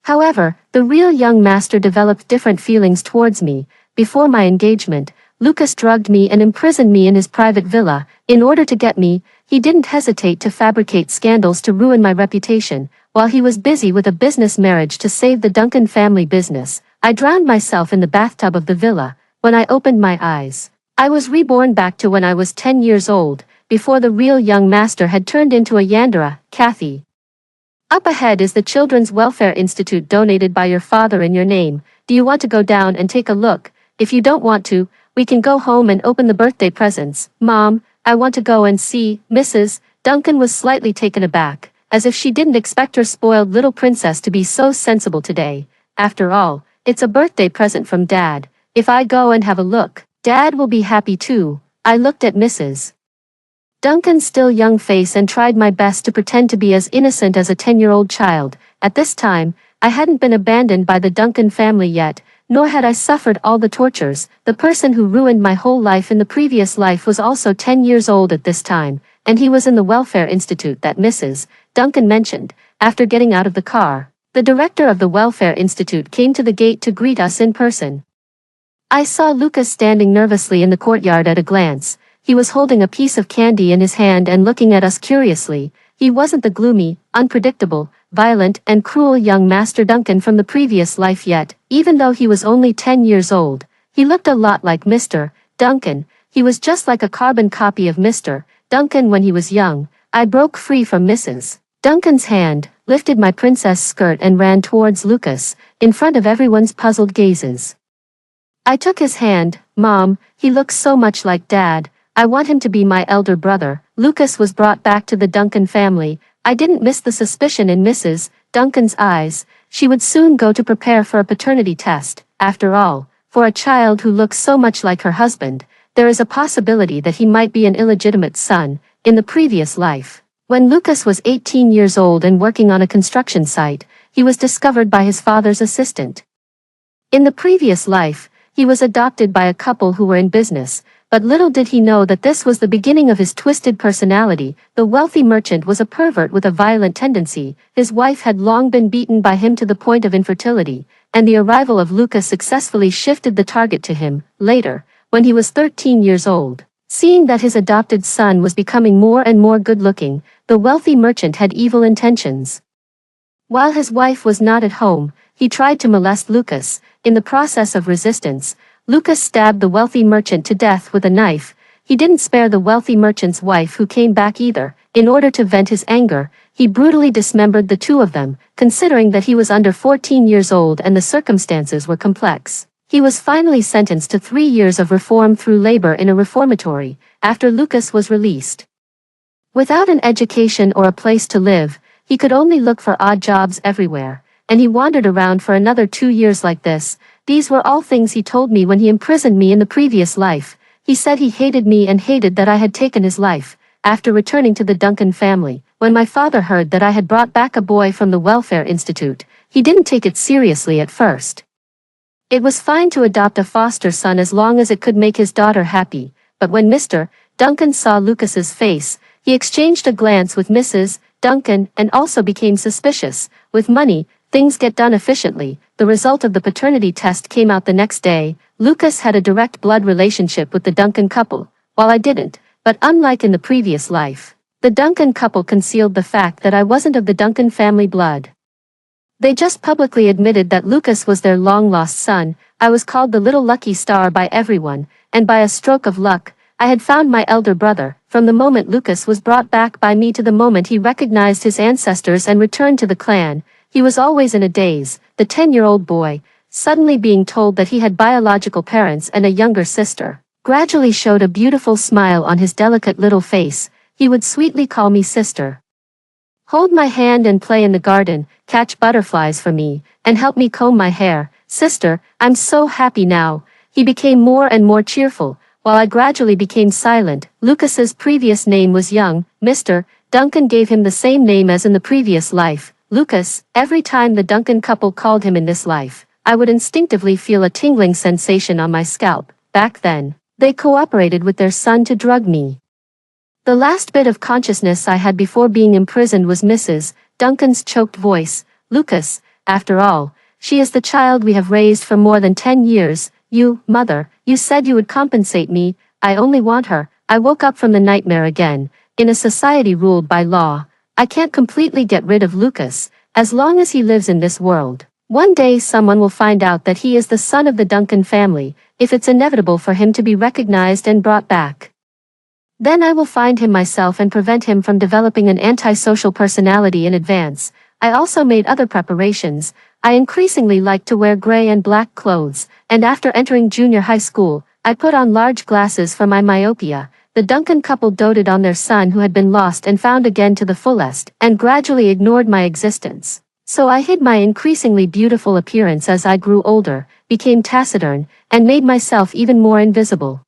A: However, the real young master developed different feelings towards me. Before my engagement, Lucas drugged me and imprisoned me in his private villa. In order to get me, he didn't hesitate to fabricate scandals to ruin my reputation. While he was busy with a business marriage to save the Duncan family business, I drowned myself in the bathtub of the villa. When I opened my eyes, I was reborn back to when I was 10 years old, before the real young master had turned into a Yandere. Kathy. Up ahead is the Children's Welfare Institute donated by your father in your name. Do you want to go down and take a look? If you don't want to, we can go home and open the birthday presents. Mom, I want to go and see. Mrs. Duncan was slightly taken aback, as if she didn't expect her spoiled little princess to be so sensible today. After all, it's a birthday present from Dad. If I go and have a look, Dad will be happy too. I looked at Mrs. Duncan's still young face and tried my best to pretend to be as innocent as a 10-year-old child. At this time, I hadn't been abandoned by the Duncan family yet, nor had I suffered all the tortures. The person who ruined my whole life in the previous life was also 10 years old at this time, and he was in the Welfare Institute that Mrs. Duncan mentioned. After getting out of the car, the director of the Welfare Institute came to the gate to greet us in person. I saw Lucas standing nervously in the courtyard at a glance. He was holding a piece of candy in his hand and looking at us curiously. He wasn't the gloomy, unpredictable, violent and cruel young Master Duncan from the previous life yet. Even though he was only 10 years old, he looked a lot like Mr. Duncan. He was just like a carbon copy of Mr. Duncan when he was young. I broke free from Mrs. Duncan's hand, lifted my princess skirt and ran towards Lucas, in front of everyone's puzzled gazes. I took his hand. Mom, he looks so much like Dad. I want him to be my elder brother. Lucas was brought back to the Duncan family. I didn't miss the suspicion in Mrs. Duncan's eyes. She would soon go to prepare for a paternity test. After all, for a child who looks so much like her husband, there is a possibility that he might be an illegitimate son. In the previous life, when Lucas was 18 years old and working on a construction site, he was discovered by his father's assistant. In the previous life, he was adopted by a couple who were in business. But little did he know that this was the beginning of his twisted personality. The wealthy merchant was a pervert with a violent tendency. His wife had long been beaten by him to the point of infertility, and the arrival of Lucas successfully shifted the target to him. Later, when he was 13 years old, seeing that his adopted son was becoming more and more good-looking, the wealthy merchant had evil intentions. While his wife was not at home, he tried to molest Lucas. In the process of resistance, Lucas stabbed the wealthy merchant to death with a knife. He didn't spare the wealthy merchant's wife who came back either. In order to vent his anger, he brutally dismembered the two of them. Considering that he was under 14 years old and the circumstances were complex, He was finally sentenced to 3 years of reform through labor in a reformatory, after Lucas was released. Without an education or a place to live, he could only look for odd jobs everywhere, and he wandered around for another 2 years like this. These were all things he told me when he imprisoned me in the previous life. He said he hated me and hated that I had taken his life. After returning to the Duncan family, when my father heard that I had brought back a boy from the Welfare Institute, he didn't take it seriously at first. It was fine to adopt a foster son as long as it could make his daughter happy, but when Mr. Duncan saw Lucas's face, he exchanged a glance with Mrs. Duncan and also became suspicious. With money, things get done efficiently. The result of the paternity test came out the next day. Lucas had a direct blood relationship with the Duncan couple, while I didn't, but unlike in the previous life, the Duncan couple concealed the fact that I wasn't of the Duncan family blood. They just publicly admitted that Lucas was their long-lost son. I was called the little lucky star by everyone, and by a stroke of luck, I had found my elder brother. From the moment Lucas was brought back by me to the moment he recognized his ancestors and returned to the clan, he was always in a daze. The 10-year-old boy, suddenly being told that he had biological parents and a younger sister, gradually showed a beautiful smile on his delicate little face. He would sweetly call me sister, hold my hand and play in the garden, catch butterflies for me, and help me comb my hair. Sister, I'm so happy now. He became more and more cheerful, while I gradually became silent. Lucas's previous name was Young. Mr. Duncan gave him the same name as in the previous life, Lucas. Every time the Duncan couple called him in this life, I would instinctively feel a tingling sensation on my scalp. Back then, they cooperated with their son to drug me. The last bit of consciousness I had before being imprisoned was Mrs. Duncan's choked voice. Lucas, after all, she is the child we have raised for more than 10 years. You, mother, you said you would compensate me. I only want her. I woke up from the nightmare again. In a society ruled by law, I can't completely get rid of Lucas, as long as he lives in this world. One day someone will find out that he is the son of the Duncan family, if it's inevitable for him to be recognized and brought back. Then I will find him myself and prevent him from developing an antisocial personality in advance. I also made other preparations. I increasingly liked to wear gray and black clothes, and after entering junior high school, I put on large glasses for my myopia. The Duncan couple doted on their son who had been lost and found again to the fullest, and gradually ignored my existence. So I hid my increasingly beautiful appearance as I grew older, became taciturn, and made myself even more invisible.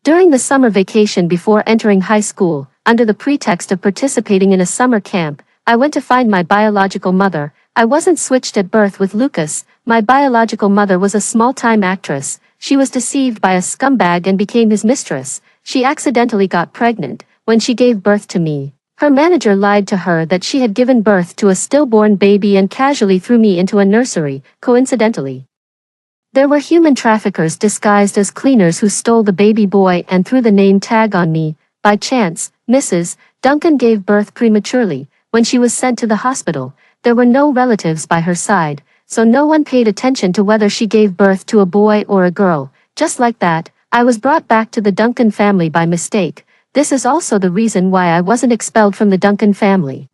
A: During the summer vacation before entering high school, under the pretext of participating in a summer camp, I went to find my biological mother. I wasn't switched at birth with Lucas. My biological mother was a small-time actress. She was deceived by a scumbag and became his mistress. She accidentally got pregnant when she gave birth to me. Her manager lied to her that she had given birth to a stillborn baby and casually threw me into a nursery, coincidentally. There were human traffickers disguised as cleaners who stole the baby boy and threw the name tag on me. By chance, Mrs. Duncan gave birth prematurely. When she was sent to the hospital, there were no relatives by her side, so no one paid attention to whether she gave birth to a boy or a girl. Just like that, I was brought back to the Duncan family by mistake. This is also the reason why I wasn't expelled from the Duncan family.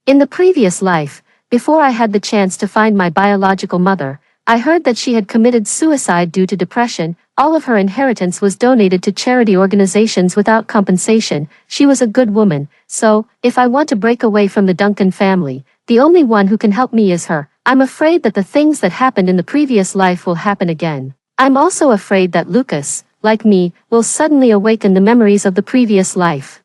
A: In the previous life, before I had the chance to find my biological mother, I heard that she had committed suicide due to depression. All of her inheritance was donated to charity organizations without compensation. She was a good woman, so, if I want to break away from the Duncan family, the only one who can help me is her. I'm afraid that the things that happened in the previous life will happen again. I'm also afraid that Lucas, like me, will suddenly awaken the memories of the previous life.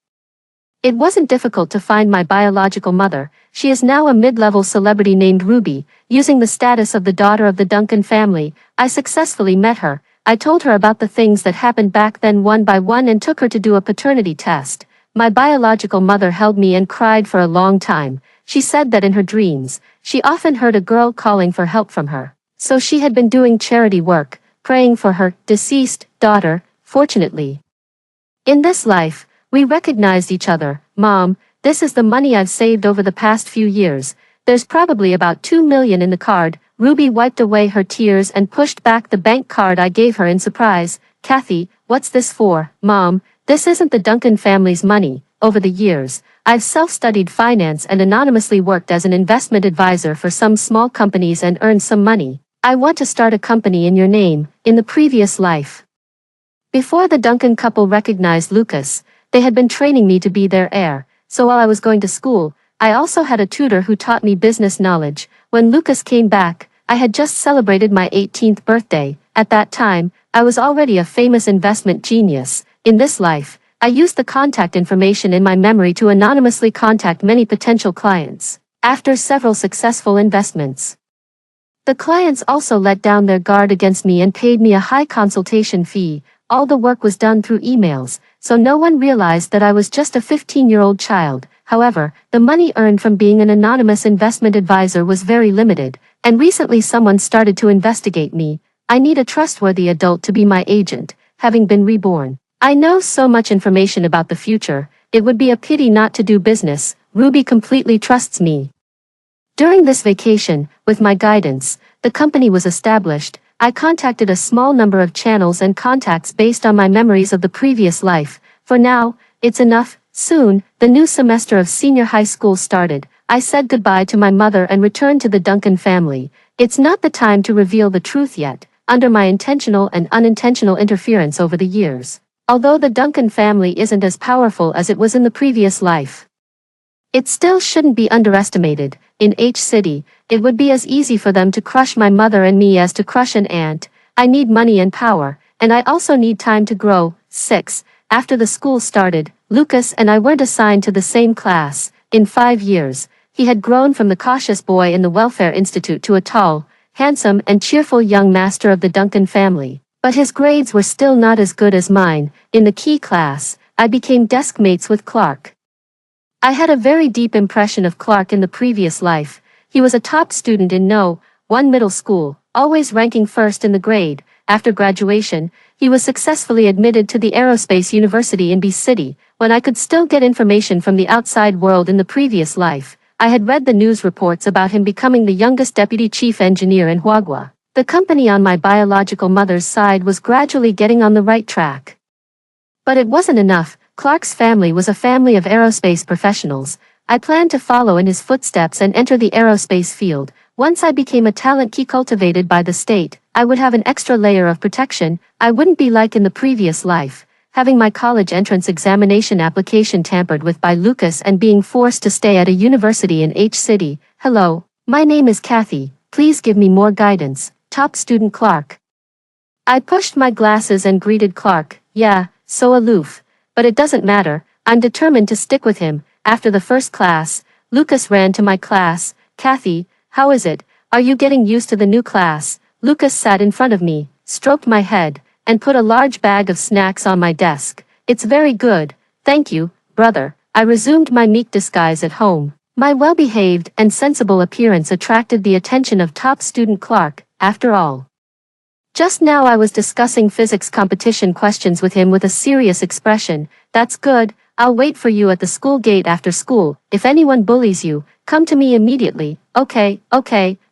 A: It wasn't difficult to find my biological mother. She is now a mid-level celebrity named Ruby. Using the status of the daughter of the Duncan family, I successfully met her. I told her about the things that happened back then one by one and took her to do a paternity test. My biological mother held me and cried for a long time. She said that in her dreams, she often heard a girl calling for help from her. So she had been doing charity work, praying for her deceased daughter. Fortunately, in this life, we recognized each other. Mom, this is the money I've saved over the past few years. There's probably about $2 million in the card. Ruby wiped away her tears and pushed back the bank card I gave her in surprise. Kathy, what's this for? Mom, this isn't the Duncan family's money. Over the years, I've self-studied finance and anonymously worked as an investment advisor for some small companies and earned some money. I want to start a company in your name, in the previous life. Before the Duncan couple recognized Lucas, they had been training me to be their heir, so while I was going to school, I also had a tutor who taught me business knowledge. When Lucas came back, I had just celebrated my 18th birthday. At that time, I was already a famous investment genius. In this life, I used the contact information in my memory to anonymously contact many potential clients. After several successful investments, the clients also let down their guard against me and paid me a high consultation fee. All the work was done through emails, so no one realized that I was just a 15-year-old child. However, the money earned from being an anonymous investment advisor was very limited, and recently someone started to investigate me. I need a trustworthy adult to be my agent, having been reborn. I know so much information about the future, it would be a pity not to do business. Ruby completely trusts me. During this vacation, with my guidance, the company was established. I contacted a small number of channels and contacts based on my memories of the previous life. For now, it's enough. Soon, the new semester of senior high school started. I said goodbye to my mother and returned to the Duncan family. It's not the time to reveal the truth yet, under my intentional and unintentional interference over the years. Although the Duncan family isn't as powerful as it was in the previous life, it still shouldn't be underestimated. In H City, it would be as easy for them to crush my mother and me as to crush an ant. I need money and power, and I also need time to grow. 6. After the school started, Lucas and I weren't assigned to the same class. In 5 years, he had grown from the cautious boy in the Welfare Institute to a tall, handsome and cheerful young master of the Duncan family. But his grades were still not as good as mine. In the key class, I became desk mates with Clark. I had a very deep impression of Clark in the previous life. He was a top student in No. 1 middle school, always ranking first in the grade. After graduation, he was successfully admitted to the Aerospace University in B City. When I could still get information from the outside world in the previous life, I had read the news reports about him becoming the youngest deputy chief engineer in Huagua. The company on my biological mother's side was gradually getting on the right track. But it wasn't enough. Clark's family was a family of aerospace professionals. I planned to follow in his footsteps and enter the aerospace field. Once I became a talent key cultivated by the state, I would have an extra layer of protection. I wouldn't be like in the previous life, having my college entrance examination application tampered with by Lucas and being forced to stay at a university in H City. Hello, my name is Kathy. Please give me more guidance. Top student Clark. I pushed my glasses and greeted Clark. Yeah, so aloof. But it doesn't matter, I'm determined to stick with him. After the first class, Lucas ran to my class. Kathy, how is it? Are you getting used to the new class? Lucas sat in front of me, stroked my head, and put a large bag of snacks on my desk. It's very good, thank you, brother. I resumed my meek disguise at home. My well-behaved and sensible appearance attracted the attention of top student Clark. After all, just now I was discussing physics competition questions with him with a serious expression. That's good, I'll wait for you at the school gate after school. If anyone bullies you, come to me immediately. Okay.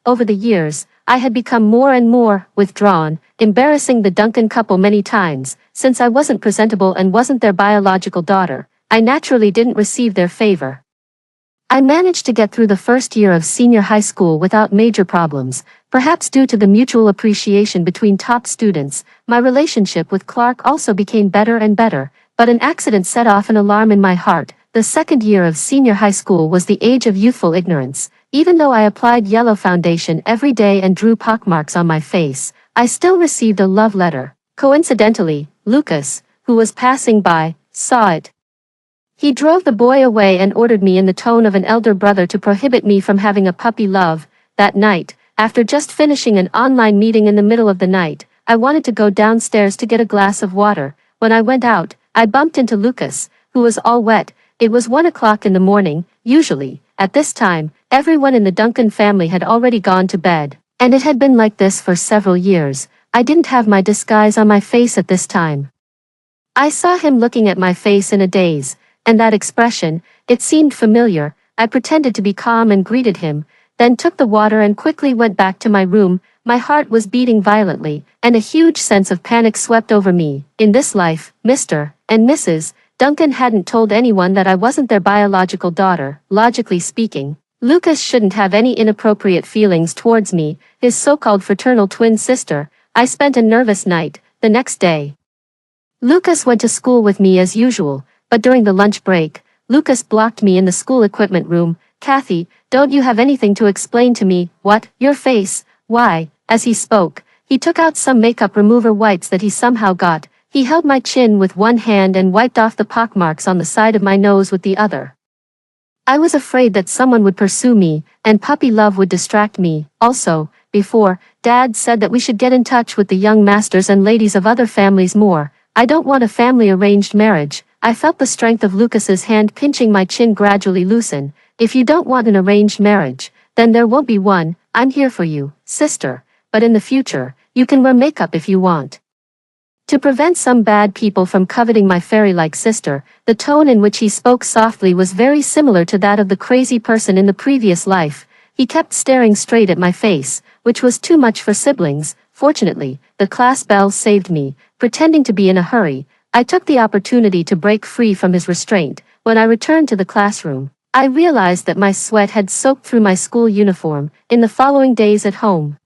A: Over the years, I had become more and more withdrawn, embarrassing the Duncan couple many times. Since I wasn't presentable and wasn't their biological daughter, I naturally didn't receive their favor. I managed to get through the first year of senior high school without major problems, perhaps due to the mutual appreciation between top students. My relationship with Clark also became better and better, but an accident set off an alarm in my heart. The second year of senior high school was the age of youthful ignorance. Even though I applied yellow foundation every day and drew pockmarks on my face, I still received a love letter. Coincidentally, Lucas, who was passing by, saw it. He drove the boy away and ordered me in the tone of an elder brother to prohibit me from having a puppy love. That night, after just finishing an online meeting in the middle of the night, I wanted to go downstairs to get a glass of water. When I went out, I bumped into Lucas, who was all wet. It was 1 o'clock in the morning. Usually, at this time, everyone in the Duncan family had already gone to bed, and it had been like this for several years. I didn't have my disguise on my face at this time. I saw him looking at my face in a daze. And that expression, it seemed familiar. I pretended to be calm and greeted him, then took the water and quickly went back to my room. My heart was beating violently, and a huge sense of panic swept over me. In this life, Mr. and Mrs. Duncan hadn't told anyone that I wasn't their biological daughter. Logically speaking, Lucas shouldn't have any inappropriate feelings towards me. his so-called fraternal twin sister, I spent a nervous night. The next day, Lucas went to school with me as usual, but during the lunch break, Lucas blocked me in the school equipment room. "Kathy, don't you have anything to explain to me?" "What? Your face?" "Why?" As he spoke, he took out some makeup remover wipes that he somehow got. He held my chin with one hand and wiped off the pockmarks on the side of my nose with the other. I was afraid that someone would pursue me, and puppy love would distract me. Also, before, Dad said that we should get in touch with the young masters and ladies of other families more. I don't want a family-arranged marriage. I felt the strength of Lucas's hand pinching my chin gradually loosen. "If you don't want an arranged marriage, then there won't be one. I'm here for you, sister. But in the future, you can wear makeup if you want." To prevent some bad people from coveting my fairy-like sister, the tone in which he spoke softly was very similar to that of the crazy person in the previous life. He kept staring straight at my face, which was too much for siblings. Fortunately, the class bell saved me. Pretending to be in a hurry, I took the opportunity to break free from his restraint. When I returned to the classroom, I realized that my sweat had soaked through my school uniform. In the following days at home,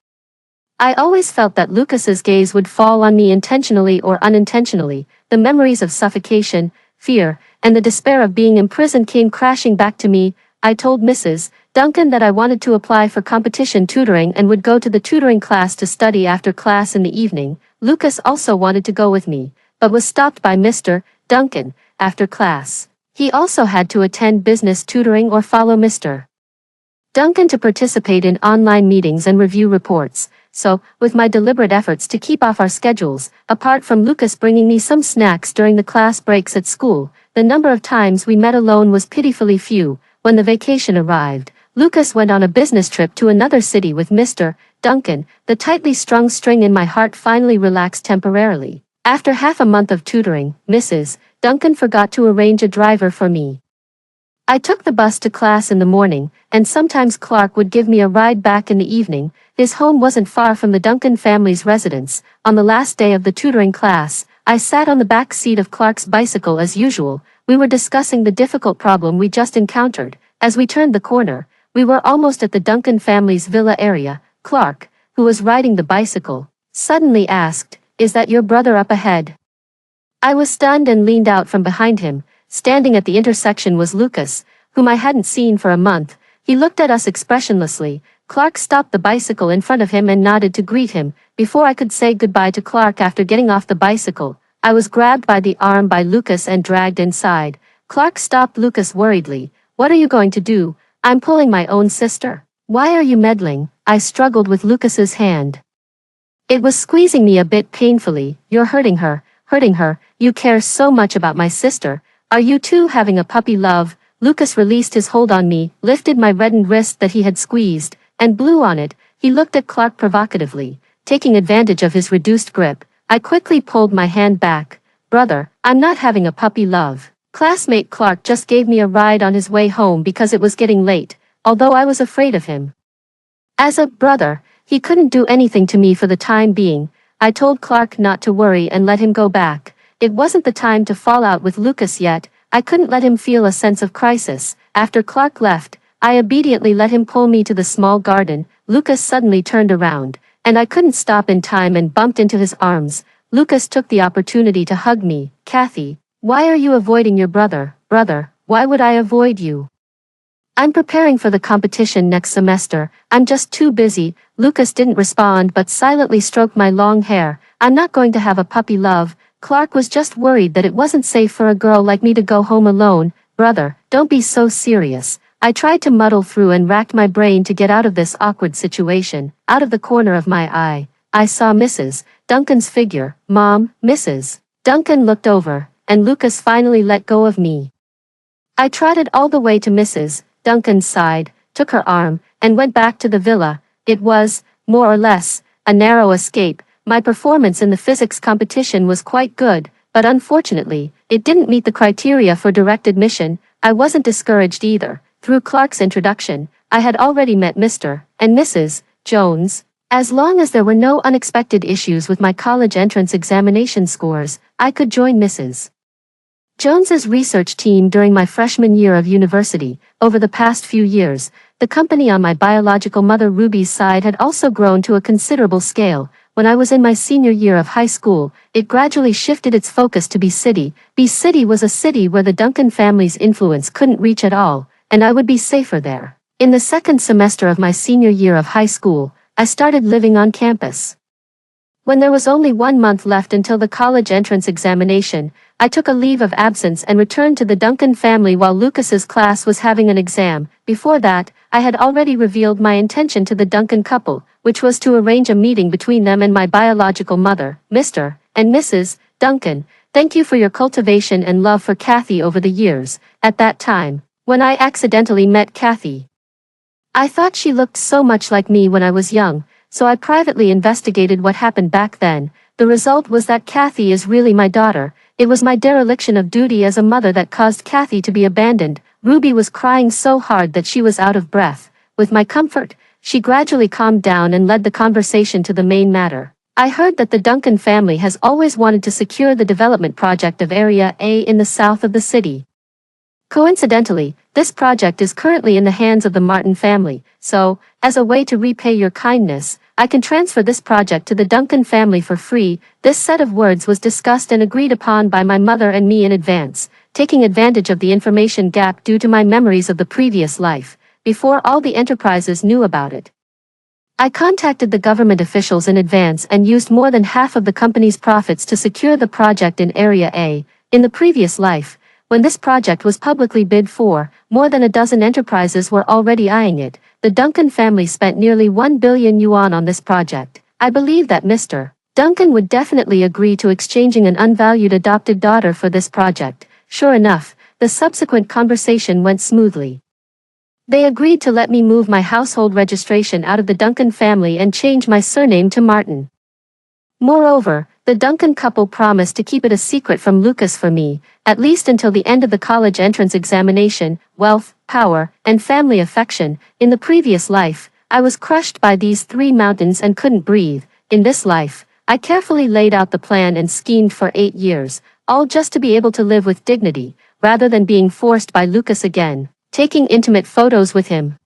A: I always felt that Lucas's gaze would fall on me intentionally or unintentionally. The memories of suffocation, fear, and the despair of being imprisoned came crashing back to me. I told Mrs. Duncan that I wanted to apply for competition tutoring and would go to the tutoring class to study after class in the evening. Lucas also wanted to go with me, but was stopped by Mr. Duncan after class. He also had to attend business tutoring or follow Mr. Duncan to participate in online meetings and review reports. So, with my deliberate efforts to keep off our schedules, apart from Lucas bringing me some snacks during the class breaks at school, the number of times we met alone was pitifully few. When the vacation arrived, Lucas went on a business trip to another city with Mr. Duncan. The tightly strung string in my heart finally relaxed temporarily. After half a month of tutoring, Mrs. Duncan forgot to arrange a driver for me. I took the bus to class in the morning, and sometimes Clark would give me a ride back in the evening. His home wasn't far from the Duncan family's residence. On the last day of the tutoring class, I sat on the back seat of Clark's bicycle as usual. We were discussing the difficult problem we just encountered. As we turned the corner, we were almost at the Duncan family's villa area. Clark, who was riding the bicycle, suddenly asked, "Is that your brother up ahead?" I was stunned and leaned out from behind him. Standing at the intersection was Lucas, whom I hadn't seen for a month. He looked at us expressionlessly. Clark stopped the bicycle in front of him and nodded to greet him. Before I could say goodbye to Clark after getting off the bicycle, I was grabbed by the arm by Lucas and dragged inside. Clark stopped Lucas worriedly. "What are you going to do?" "I'm pulling my own sister." "Why are you meddling?" I struggled with Lucas's hand. It was squeezing me a bit painfully. "You're hurting her. Hurting her. You care so much about my sister. Are you two having a puppy love?" Lucas released his hold on me, lifted my reddened wrist that he had squeezed, and blew on it. He looked at Clark provocatively, taking advantage of his reduced grip. I quickly pulled my hand back. "Brother, I'm not having a puppy love." Classmate Clark just gave me a ride on his way home because it was getting late, although I was afraid of him. As a brother, he couldn't do anything to me for the time being. I told Clark not to worry and let him go back. It wasn't the time to fall out with Lucas yet. I couldn't let him feel a sense of crisis. After Clark left, I obediently let him pull me to the small garden. Lucas suddenly turned around, and I couldn't stop in time and bumped into his arms. Lucas took the opportunity to hug me. "Kathy, why are you avoiding your brother?" "Brother, why would I avoid you? I'm preparing for the competition next semester. I'm just too busy." Lucas didn't respond but silently stroked my long hair. "I'm not going to have a puppy love." Clark was just worried that it wasn't safe for a girl like me to go home alone. "Brother, don't be so serious." I tried to muddle through and racked my brain to get out of this awkward situation. Out of the corner of my eye, I saw Mrs. Duncan's figure. "Mom." Mrs. Duncan looked over, and Lucas finally let go of me. I trotted all the way to Mrs. Duncan's side, took her arm, and went back to the villa. It was, more or less, a narrow escape. My performance in the physics competition was quite good, but unfortunately, it didn't meet the criteria for direct admission. I wasn't discouraged either. Through Clark's introduction, I had already met Mr. and Mrs. Jones. As long as there were no unexpected issues with my college entrance examination scores, I could join Mrs. Jones's research team during my freshman year of university. Over the past few years, the company on my biological mother Ruby's side had also grown to a considerable scale. When I was in my senior year of high school, it gradually shifted its focus to B City. B City was a city where the Duncan family's influence couldn't reach at all, and I would be safer there. In the second semester of my senior year of high school, I started living on campus. When there was only 1 month left until the college entrance examination, I took a leave of absence and returned to the Duncan family while Lucas's class was having an exam. Before that, I had already revealed my intention to the Duncan couple, which was to arrange a meeting between them and my biological mother, Mr. and Mrs. Duncan. Thank you for your cultivation and love for Kathy over the years. At that time, when I accidentally met Kathy, I thought she looked so much like me when I was young, so I privately investigated what happened back then. The result was that Kathy is really my daughter. It was my dereliction of duty as a mother that caused Kathy to be abandoned. Ruby was crying so hard that she was out of breath. With my comfort, she gradually calmed down and led the conversation to the main matter. I heard that the Duncan family has always wanted to secure the development project of Area A in the south of the city. Coincidentally, this project is currently in the hands of the Martin family, so, as a way to repay your kindness, I can transfer this project to the Duncan family for free. This set of words was discussed and agreed upon by my mother and me in advance, taking advantage of the information gap due to my memories of the previous life, before all the enterprises knew about it. I contacted the government officials in advance and used more than half of the company's profits to secure the project in Area A. In the previous life, when this project was publicly bid for, more than a dozen enterprises were already eyeing it. The Duncan family spent nearly 1 billion yuan on this project. I believe that Mr. Duncan would definitely agree to exchanging an unvalued adopted daughter for this project. Sure enough, the subsequent conversation went smoothly. They agreed to let me move my household registration out of the Duncan family and change my surname to Martin. Moreover, the Duncan couple promised to keep it a secret from Lucas for me, at least until the end of the college entrance examination. Wealth, power, and family affection. In the previous life, I was crushed by these three mountains and couldn't breathe. In this life, I carefully laid out the plan and schemed for 8 years, all just to be able to live with dignity, rather than being forced by Lucas again, taking intimate photos with him,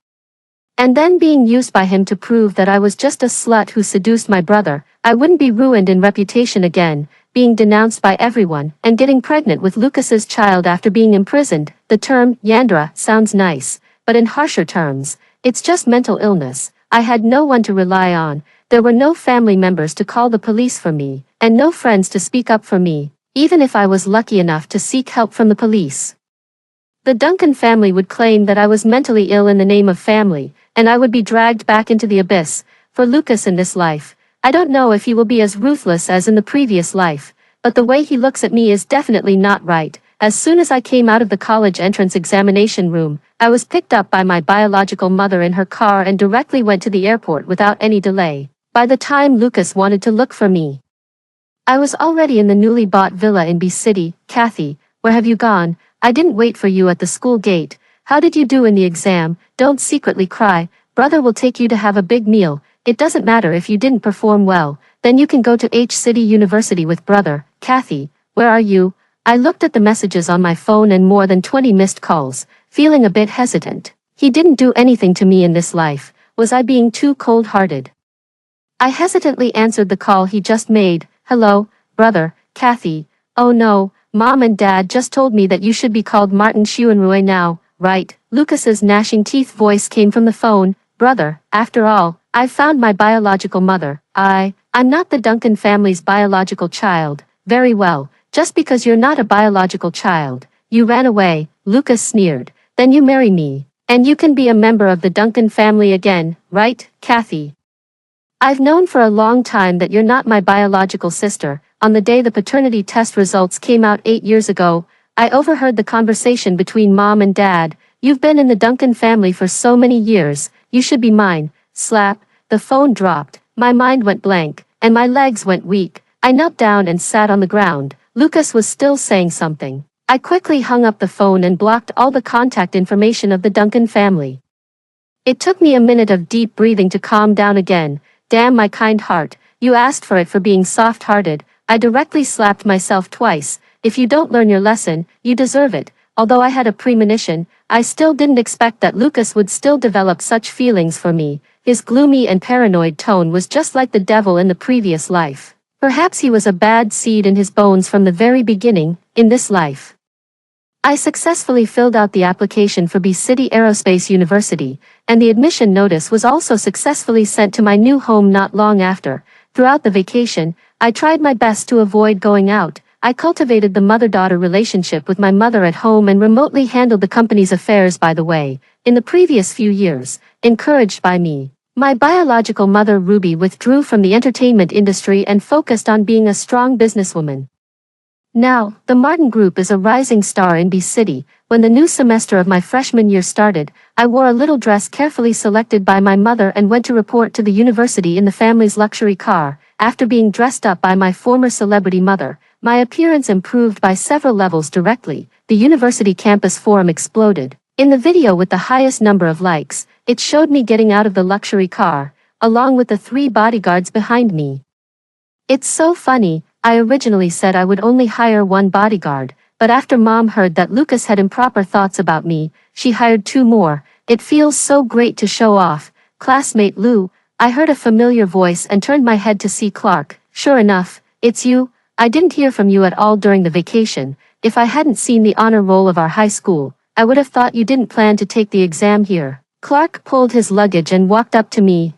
A: and then being used by him to prove that I was just a slut who seduced my brother. I wouldn't be ruined in reputation again, being denounced by everyone, and getting pregnant with Lucas's child after being imprisoned. The term Yandra sounds nice, but in harsher terms, it's just mental illness. I had no one to rely on. There were no family members to call the police for me, and no friends to speak up for me, even if I was lucky enough to seek help from the police. The Duncan family would claim that I was mentally ill in the name of family, and I would be dragged back into the abyss. For Lucas in this life, I don't know if he will be as ruthless as in the previous life, but the way he looks at me is definitely not right. As soon as I came out of the college entrance examination room, I was picked up by my biological mother in her car and directly went to the airport without any delay. By the time Lucas wanted to look for me, I was already in the newly bought villa in B City. Kathy, where have you gone? I didn't wait for you at the school gate. How did you do in the exam? Don't secretly cry. Brother will take you to have a big meal. It doesn't matter if you didn't perform well, then you can go to H City University with brother. Kathy, where are you? I looked at the messages on my phone and more than 20 missed calls, feeling a bit hesitant. He didn't do anything to me in this life. Was I being too cold-hearted? I hesitantly answered the call he just made. Hello, brother, Kathy. Oh no, Mom and Dad just told me that you should be called Martin Xuanrui now, right? Lucas's gnashing teeth voice came from the phone. Brother, after all, I've found my biological mother. I'm not the Duncan family's biological child. Very well, just because you're not a biological child, you ran away, Lucas sneered. Then you marry me, and you can be a member of the Duncan family again, right, Kathy? I've known for a long time that you're not my biological sister. On the day the paternity test results came out 8 years ago, I overheard the conversation between Mom and Dad. You've been in the Duncan family for so many years, you should be mine. Slap, the phone dropped, my mind went blank, and my legs went weak. I knelt down and sat on the ground. Lucas was still saying something. I quickly hung up the phone and blocked all the contact information of the Duncan family. It took me a minute of deep breathing to calm down again. Damn my kind heart, you asked for it for being soft-hearted. I directly slapped myself twice, if you don't learn your lesson, you deserve it. Although I had a premonition, I still didn't expect that Lucas would still develop such feelings for me. His gloomy and paranoid tone was just like the devil in the previous life. Perhaps he was a bad seed in his bones from the very beginning, in this life. I successfully filled out the application for B-City Aerospace University, and the admission notice was also successfully sent to my new home not long after. Throughout the vacation, I tried my best to avoid going out. I cultivated the mother-daughter relationship with my mother at home and remotely handled the company's affairs by the way. In the previous few years, encouraged by me, my biological mother Ruby withdrew from the entertainment industry and focused on being a strong businesswoman. Now, the Martin Group is a rising star in B-City. When the new semester of my freshman year started, I wore a little dress carefully selected by my mother and went to report to the university in the family's luxury car. After being dressed up by my former celebrity mother, my appearance improved by several levels directly. The university campus forum exploded. In the video with the highest number of likes, it showed me getting out of the luxury car, along with the 3 bodyguards behind me. It's so funny. I originally said I would only hire 1 bodyguard, but after Mom heard that Lucas had improper thoughts about me, she hired 2 more. It feels so great to show off. Classmate Lou, I heard a familiar voice and turned my head to see Clark. Sure enough, it's you. I didn't hear from you at all during the vacation. If I hadn't seen the honor roll of our high school, I would have thought you didn't plan to take the exam here. Clark pulled his luggage and walked up to me.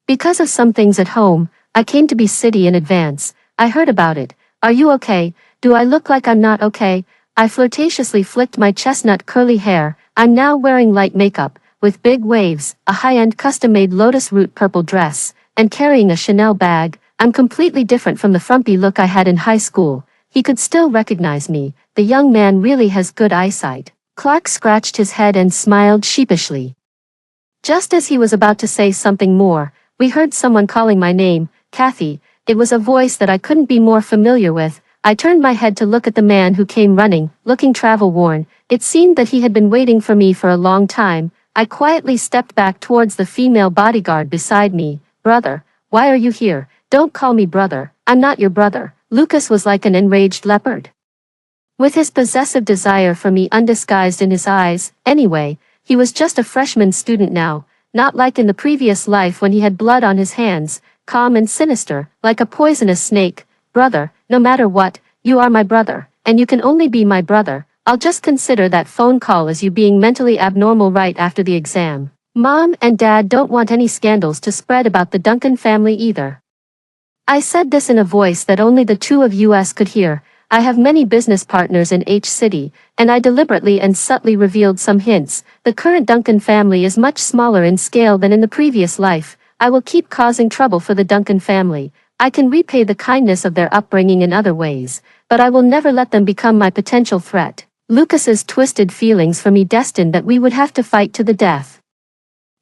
A: Because of some things at home, I came to B-City in advance. I heard about it. Are you okay? Do I look like I'm not okay? I flirtatiously flicked my chestnut curly hair. I'm now wearing light makeup, with big waves, a high-end custom-made lotus root purple dress, and carrying a Chanel bag. I'm completely different from the frumpy look I had in high school. He could still recognize me. The young man really has good eyesight. Clark scratched his head and smiled sheepishly. Just as he was about to say something more, we heard someone calling my name. Kathy. It was a voice that I couldn't be more familiar with. I turned my head to look at the man who came running, looking travel-worn. It seemed that he had been waiting for me for a long time. I quietly stepped back towards the female bodyguard beside me. Brother, why are you here? Don't call me brother. I'm not your brother. Lucas was like an enraged leopard, with his possessive desire for me undisguised in his eyes. Anyway, he was just a freshman student now, not like in the previous life when he had blood on his hands. Calm and sinister, like a poisonous snake. Brother, no matter what, you are my brother, and you can only be my brother. I'll just consider that phone call as you being mentally abnormal right after the exam. Mom and Dad don't want any scandals to spread about the Duncan family either. I said this in a voice that only the 2 of us could hear. I have many business partners in H-City, and I deliberately and subtly revealed some hints. The current Duncan family is much smaller in scale than in the previous life. I will keep causing trouble for the Duncan family. I can repay the kindness of their upbringing in other ways, but I will never let them become my potential threat. Lucas's twisted feelings for me destined that we would have to fight to the death.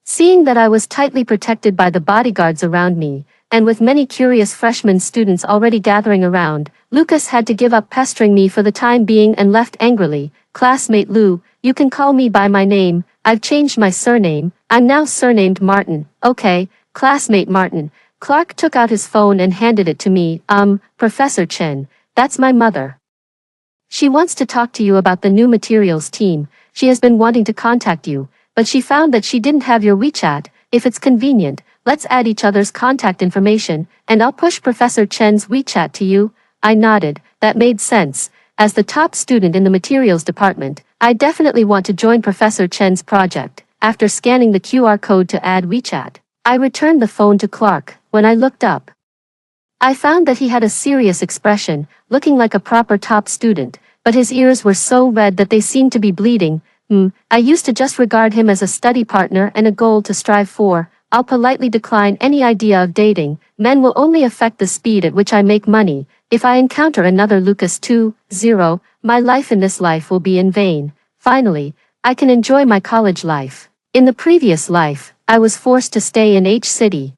A: Seeing that I was tightly protected by the bodyguards around me, and with many curious freshman students already gathering around, Lucas had to give up pestering me for the time being and left angrily. Classmate Lou, you can call me by my name. I've changed my surname. I'm now surnamed Martin. Okay. Classmate Martin. Clark took out his phone and handed it to me. Professor Chen, that's my mother. She wants to talk to you about the new materials team. She has been wanting to contact you, but she found that she didn't have your WeChat. If it's convenient, let's add each other's contact information, and I'll push Professor Chen's WeChat to you. I nodded. That made sense. As the top student in the materials department, I definitely want to join Professor Chen's project. After scanning the QR code to add WeChat, I returned the phone to Clark. When I looked up, I found that he had a serious expression, looking like a proper top student, but his ears were so red that they seemed to be bleeding. I used to just regard him as a study partner and a goal to strive for. I'll politely decline any idea of dating. Men will only affect the speed at which I make money. If I encounter another Lucas 2.0, my life in this life will be in vain. Finally, I can enjoy my college life. In the previous life, I was forced to stay in H-City,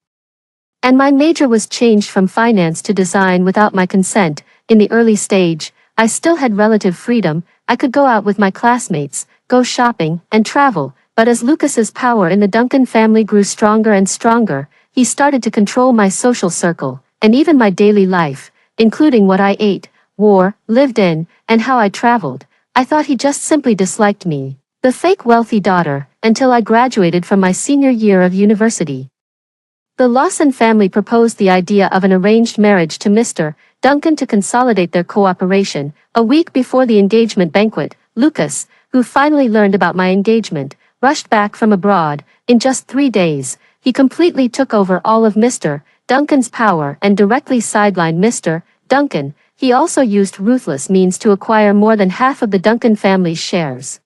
A: and my major was changed from finance to design without my consent. In the early stage, I still had relative freedom. I could go out with my classmates, go shopping, and travel. But as Lucas's power in the Duncan family grew stronger and stronger, he started to control my social circle, and even my daily life, including what I ate, wore, lived in, and how I traveled. I thought he just simply disliked me, the fake wealthy daughter, until I graduated from my senior year of university. The Lawson family proposed the idea of an arranged marriage to Mr. Duncan to consolidate their cooperation. A week before the engagement banquet, Lucas, who finally learned about my engagement, rushed back from abroad. In just 3 days, he completely took over all of Mr. Duncan's power and directly sidelined Mr. Duncan. He also used ruthless means to acquire more than half of the Duncan family's shares.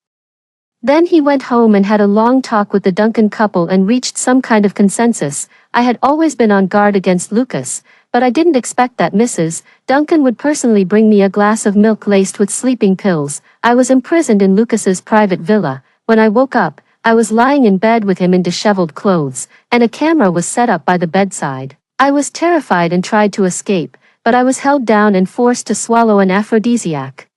A: Then he went home and had a long talk with the Duncan couple and reached some kind of consensus. I had always been on guard against Lucas, but I didn't expect that Mrs. Duncan would personally bring me a glass of milk laced with sleeping pills. I was imprisoned in Lucas's private villa. When I woke up, I was lying in bed with him in disheveled clothes, and a camera was set up by the bedside. I was terrified and tried to escape, but I was held down and forced to swallow an aphrodisiac.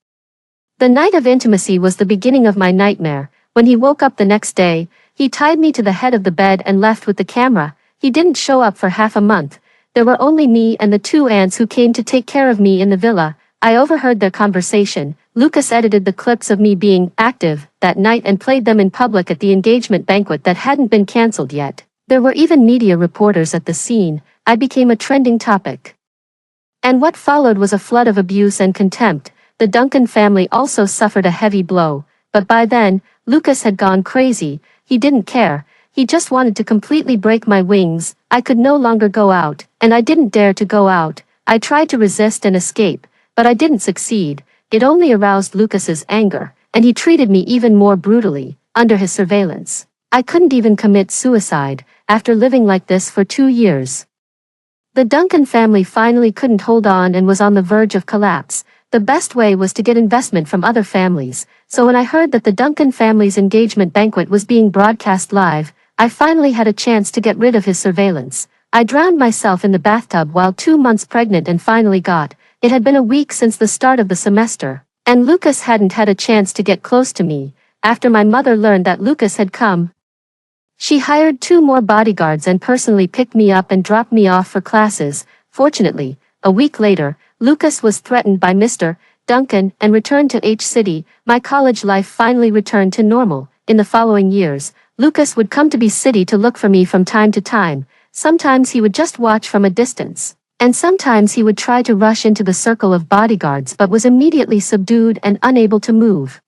A: The night of intimacy was the beginning of my nightmare. When he woke up the next day, he tied me to the head of the bed and left with the camera. He didn't show up for half a month. There were only me and the 2 aunts who came to take care of me in the villa. I overheard their conversation. Lucas edited the clips of me being active that night and played them in public at the engagement banquet that hadn't been cancelled yet. There were even media reporters at the scene. I became a trending topic. And what followed was a flood of abuse and contempt. The Duncan family also suffered a heavy blow. But by then, Lucas had gone crazy. He didn't care. He just wanted to completely break my wings. I could no longer go out, and I didn't dare to go out. I tried to resist and escape, but I didn't succeed. It only aroused Lucas's anger, and he treated me even more brutally, under his surveillance. I couldn't even commit suicide, after living like this for 2 years. The Duncan family finally couldn't hold on and was on the verge of collapse. The best way was to get investment from other families, so when I heard that the Duncan family's engagement banquet was being broadcast live, I finally had a chance to get rid of his surveillance. I drowned myself in the bathtub while 2 months pregnant and finally got. It had been a week since the start of the semester, and Lucas hadn't had a chance to get close to me. After my mother learned that Lucas had come, she hired 2 more bodyguards and personally picked me up and dropped me off for classes. Fortunately, a week later, Lucas was threatened by Mr. Duncan and returned to H-City. My college life finally returned to normal. In the following years, Lucas would come to B-City to look for me from time to time. Sometimes he would just watch from a distance, and sometimes he would try to rush into the circle of bodyguards but was immediately subdued and unable to move.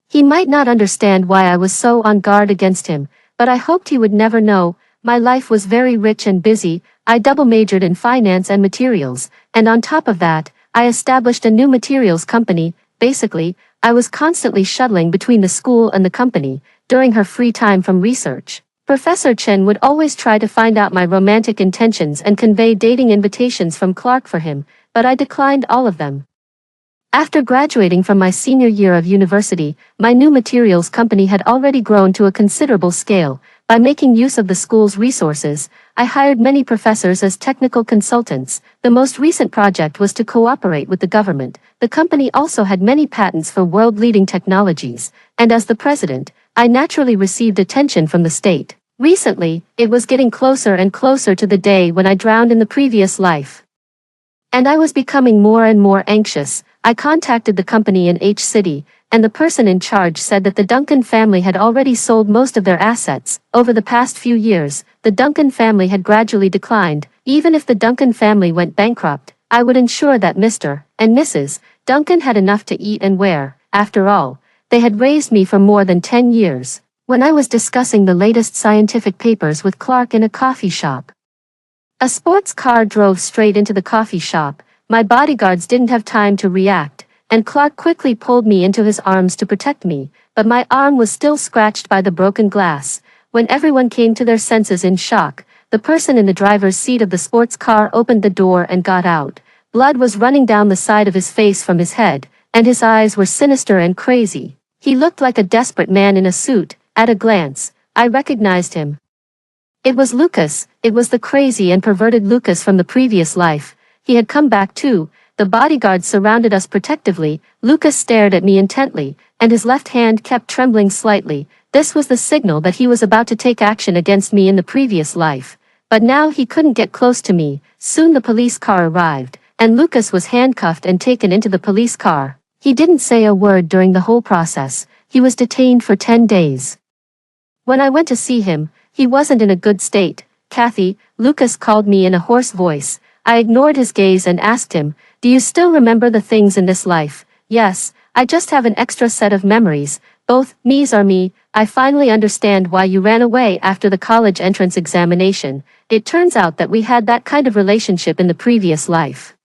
A: He might not understand why I was so on guard against him, but I hoped he would never know. My life was very rich and busy. I double majored in finance and materials, and on top of that, I established a new materials company. Basically, I was constantly shuttling between the school and the company. During her free time from research, Professor Chen would always try to find out my romantic intentions and convey dating invitations from Clark for him, but I declined all of them. After graduating from my senior year of university, my new materials company had already grown to a considerable scale. By making use of the school's resources, I hired many professors as technical consultants. The most recent project was to cooperate with the government. The company also had many patents for world-leading technologies, and as the president, I naturally received attention from the state. Recently, it was getting closer and closer to the day when I drowned in the previous life, and I was becoming more and more anxious. I contacted the company in H-City, and the person in charge said that the Duncan family had already sold most of their assets. Over the past few years, the Duncan family had gradually declined. Even if the Duncan family went bankrupt, I would ensure that Mr. and Mrs. Duncan had enough to eat and wear. After all, they had raised me for more than 10 years. When I was discussing the latest scientific papers with Clark in a coffee shop, a sports car drove straight into the coffee shop. My bodyguards didn't have time to react, and Clark quickly pulled me into his arms to protect me, but my arm was still scratched by the broken glass. When everyone came to their senses in shock, the person in the driver's seat of the sports car opened the door and got out. Blood was running down the side of his face from his head, and his eyes were sinister and crazy. He looked like a desperate man in a suit. At a glance, I recognized him. It was Lucas. It was the crazy and perverted Lucas from the previous life. He had come back too. The bodyguards surrounded us protectively. Lucas stared at me intently, and his left hand kept trembling slightly. This was the signal that he was about to take action against me in the previous life. But now he couldn't get close to me. Soon the police car arrived, and Lucas was handcuffed and taken into the police car. He didn't say a word during the whole process. He was detained for 10 days. When I went to see him, he wasn't in a good state. Kathy, Lucas called me in a hoarse voice. I ignored his gaze and asked him, "Do you still remember the things in this life?" "Yes, I just have an extra set of memories. Both me's are me. I finally understand why you ran away after the college entrance examination. It turns out that we had that kind of relationship in the previous life."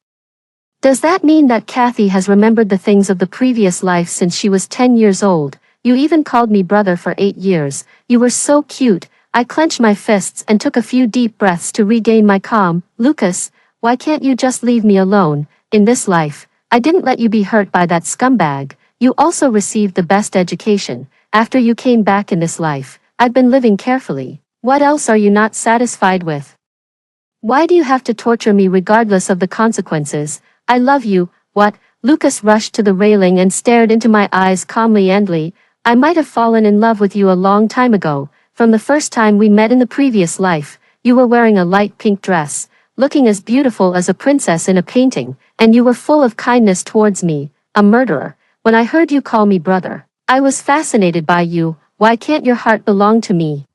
A: Does that mean that Kathy has remembered the things of the previous life since she was 10 years old? You even called me brother for 8 years. You were so cute. I clenched my fists and took a few deep breaths to regain my calm. Lucas, why can't you just leave me alone? In this life, I didn't let you be hurt by that scumbag. You also received the best education. After you came back in this life, I've been living carefully. What else are you not satisfied with? Why do you have to torture me regardless of the consequences? I love you. What? Lucas rushed to the railing and stared into my eyes calmly. I might have fallen in love with you a long time ago. From the first time we met in the previous life, you were wearing a light pink dress, looking as beautiful as a princess in a painting, and you were full of kindness towards me, a murderer. When I heard you call me brother, I was fascinated by you. Why can't your heart belong to me?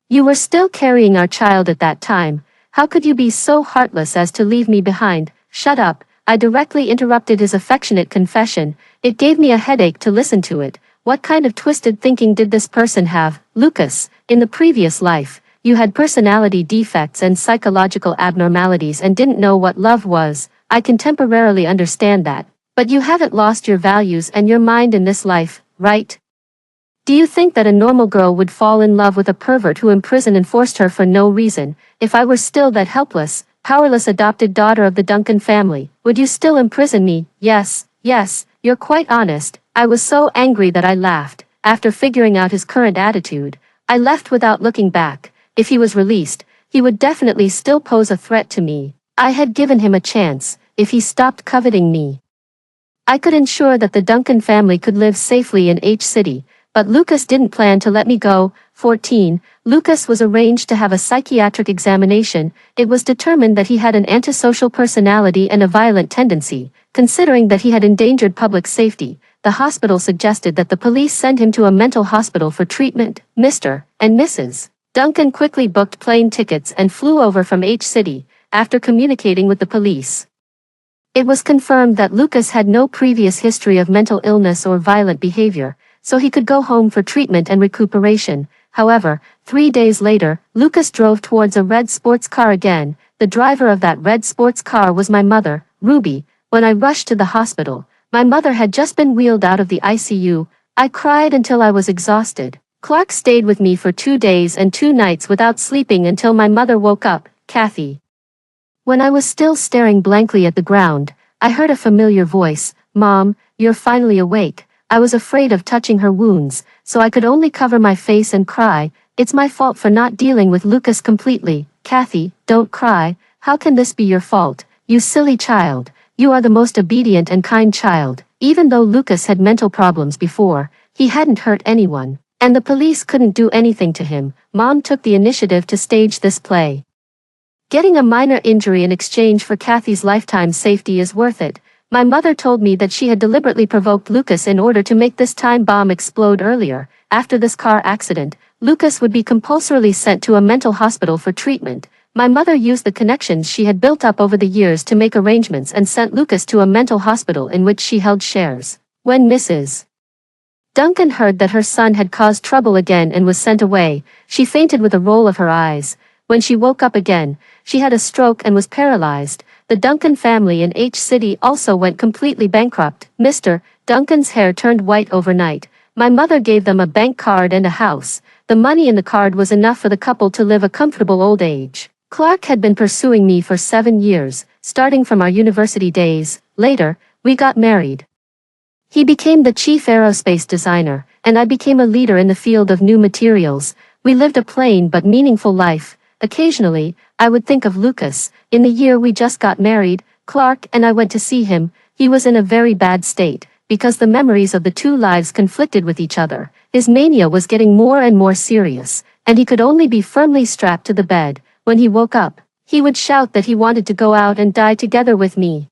A: You were still carrying our child at that time. How could you be so heartless as to leave me behind? Shut up. I directly interrupted his affectionate confession. It gave me a headache to listen to it. What kind of twisted thinking did this person have? Lucas, in the previous life, you had personality defects and psychological abnormalities and didn't know what love was. I can temporarily understand that. But you haven't lost your values and your mind in this life, right? Do you think that a normal girl would fall in love with a pervert who imprisoned and forced her for no reason? If I were still that helpless, powerless adopted daughter of the Duncan family, would you still imprison me? Yes, you're quite honest. I was so angry that I laughed. After figuring out his current attitude, I left without looking back. If he was released, he would definitely still pose a threat to me. I had given him a chance. If he stopped coveting me, I could ensure that the Duncan family could live safely in H City. But Lucas didn't plan to let me go. 14. Lucas was arranged to have a psychiatric examination. It was determined that he had an antisocial personality and a violent tendency. Considering that he had endangered public safety, the hospital suggested that the police send him to a mental hospital for treatment. Mr. and Mrs. Duncan quickly booked plane tickets and flew over from H City, after communicating with the police. It was confirmed that Lucas had no previous history of mental illness or violent behavior, so he could go home for treatment and recuperation. However, 3 days later, Lucas drove towards a red sports car again. The driver of that red sports car was my mother, Ruby. When I rushed to the hospital, my mother had just been wheeled out of the ICU. I cried until I was exhausted. Clark stayed with me for 2 days and 2 nights without sleeping until my mother woke up. Kathy. When I was still staring blankly at the ground, I heard a familiar voice. Mom, you're finally awake. I was afraid of touching her wounds, so I could only cover my face and cry. It's my fault for not dealing with Lucas completely. Kathy, don't cry. How can this be your fault? You silly child. You are the most obedient and kind child. Even though Lucas had mental problems before, he hadn't hurt anyone, and the police couldn't do anything to him. Mom took the initiative to stage this play. Getting a minor injury in exchange for Kathy's lifetime safety is worth it. My mother told me that she had deliberately provoked Lucas in order to make this time bomb explode earlier. After this car accident, Lucas would be compulsorily sent to a mental hospital for treatment. My mother used the connections she had built up over the years to make arrangements and sent Lucas to a mental hospital in which she held shares. When Mrs. Duncan heard that her son had caused trouble again and was sent away, she fainted with a roll of her eyes. When she woke up again, she had a stroke and was paralyzed. The Duncan family in H City also went completely bankrupt. Mr. Duncan's hair turned white overnight. My mother gave them a bank card and a house. The money in the card was enough for the couple to live a comfortable old age. Clark had been pursuing me for 7 years, starting from our university days. Later, we got married. He became the chief aerospace designer, and I became a leader in the field of new materials. We lived a plain but meaningful life. Occasionally, I would think of Lucas. In the year we just got married, Clark and I went to see him. He was in a very bad state, because the memories of the two lives conflicted with each other. His mania was getting more and more serious, and he could only be firmly strapped to the bed. When he woke up, He would shout that he wanted to go out and die together with me.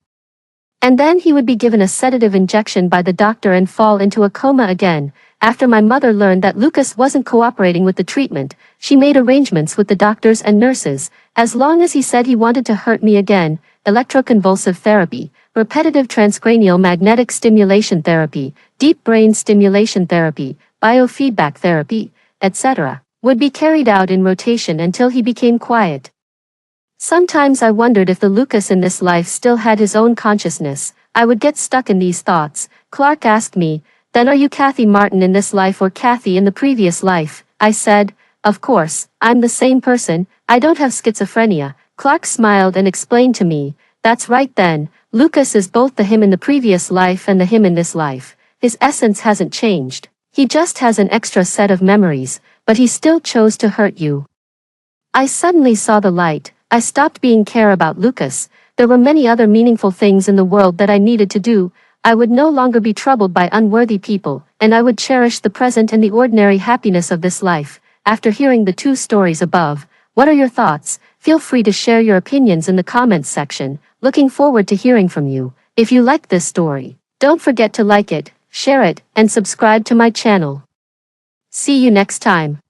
A: And then he would be given a sedative injection by the doctor and fall into a coma again. After my mother learned that Lucas wasn't cooperating with the treatment, she made arrangements with the doctors and nurses. As long as he said he wanted to hurt me again, electroconvulsive therapy, repetitive transcranial magnetic stimulation therapy, deep brain stimulation therapy, biofeedback therapy, etc., would be carried out in rotation until he became quiet. Sometimes I wondered if the Lucas in this life still had his own consciousness. I would get stuck in these thoughts. Clark asked me, "Then are you Kathy Martin in this life or Kathy in the previous life?" I said, "Of course, I'm the same person, I don't have schizophrenia." Clark smiled and explained to me, "That's right then, Lucas is both the him in the previous life and the him in this life. His essence hasn't changed. He just has an extra set of memories, but he still chose to hurt you." I suddenly saw the light. I stopped being care about Lucas. There were many other meaningful things in the world that I needed to do. I would no longer be troubled by unworthy people, and I would cherish the present and the ordinary happiness of this life. After hearing the two stories above, what are your thoughts? Feel free to share your opinions in the comments section. Looking forward to hearing from you. If you liked this story, don't forget to like it, share it, and subscribe to my channel. See you next time.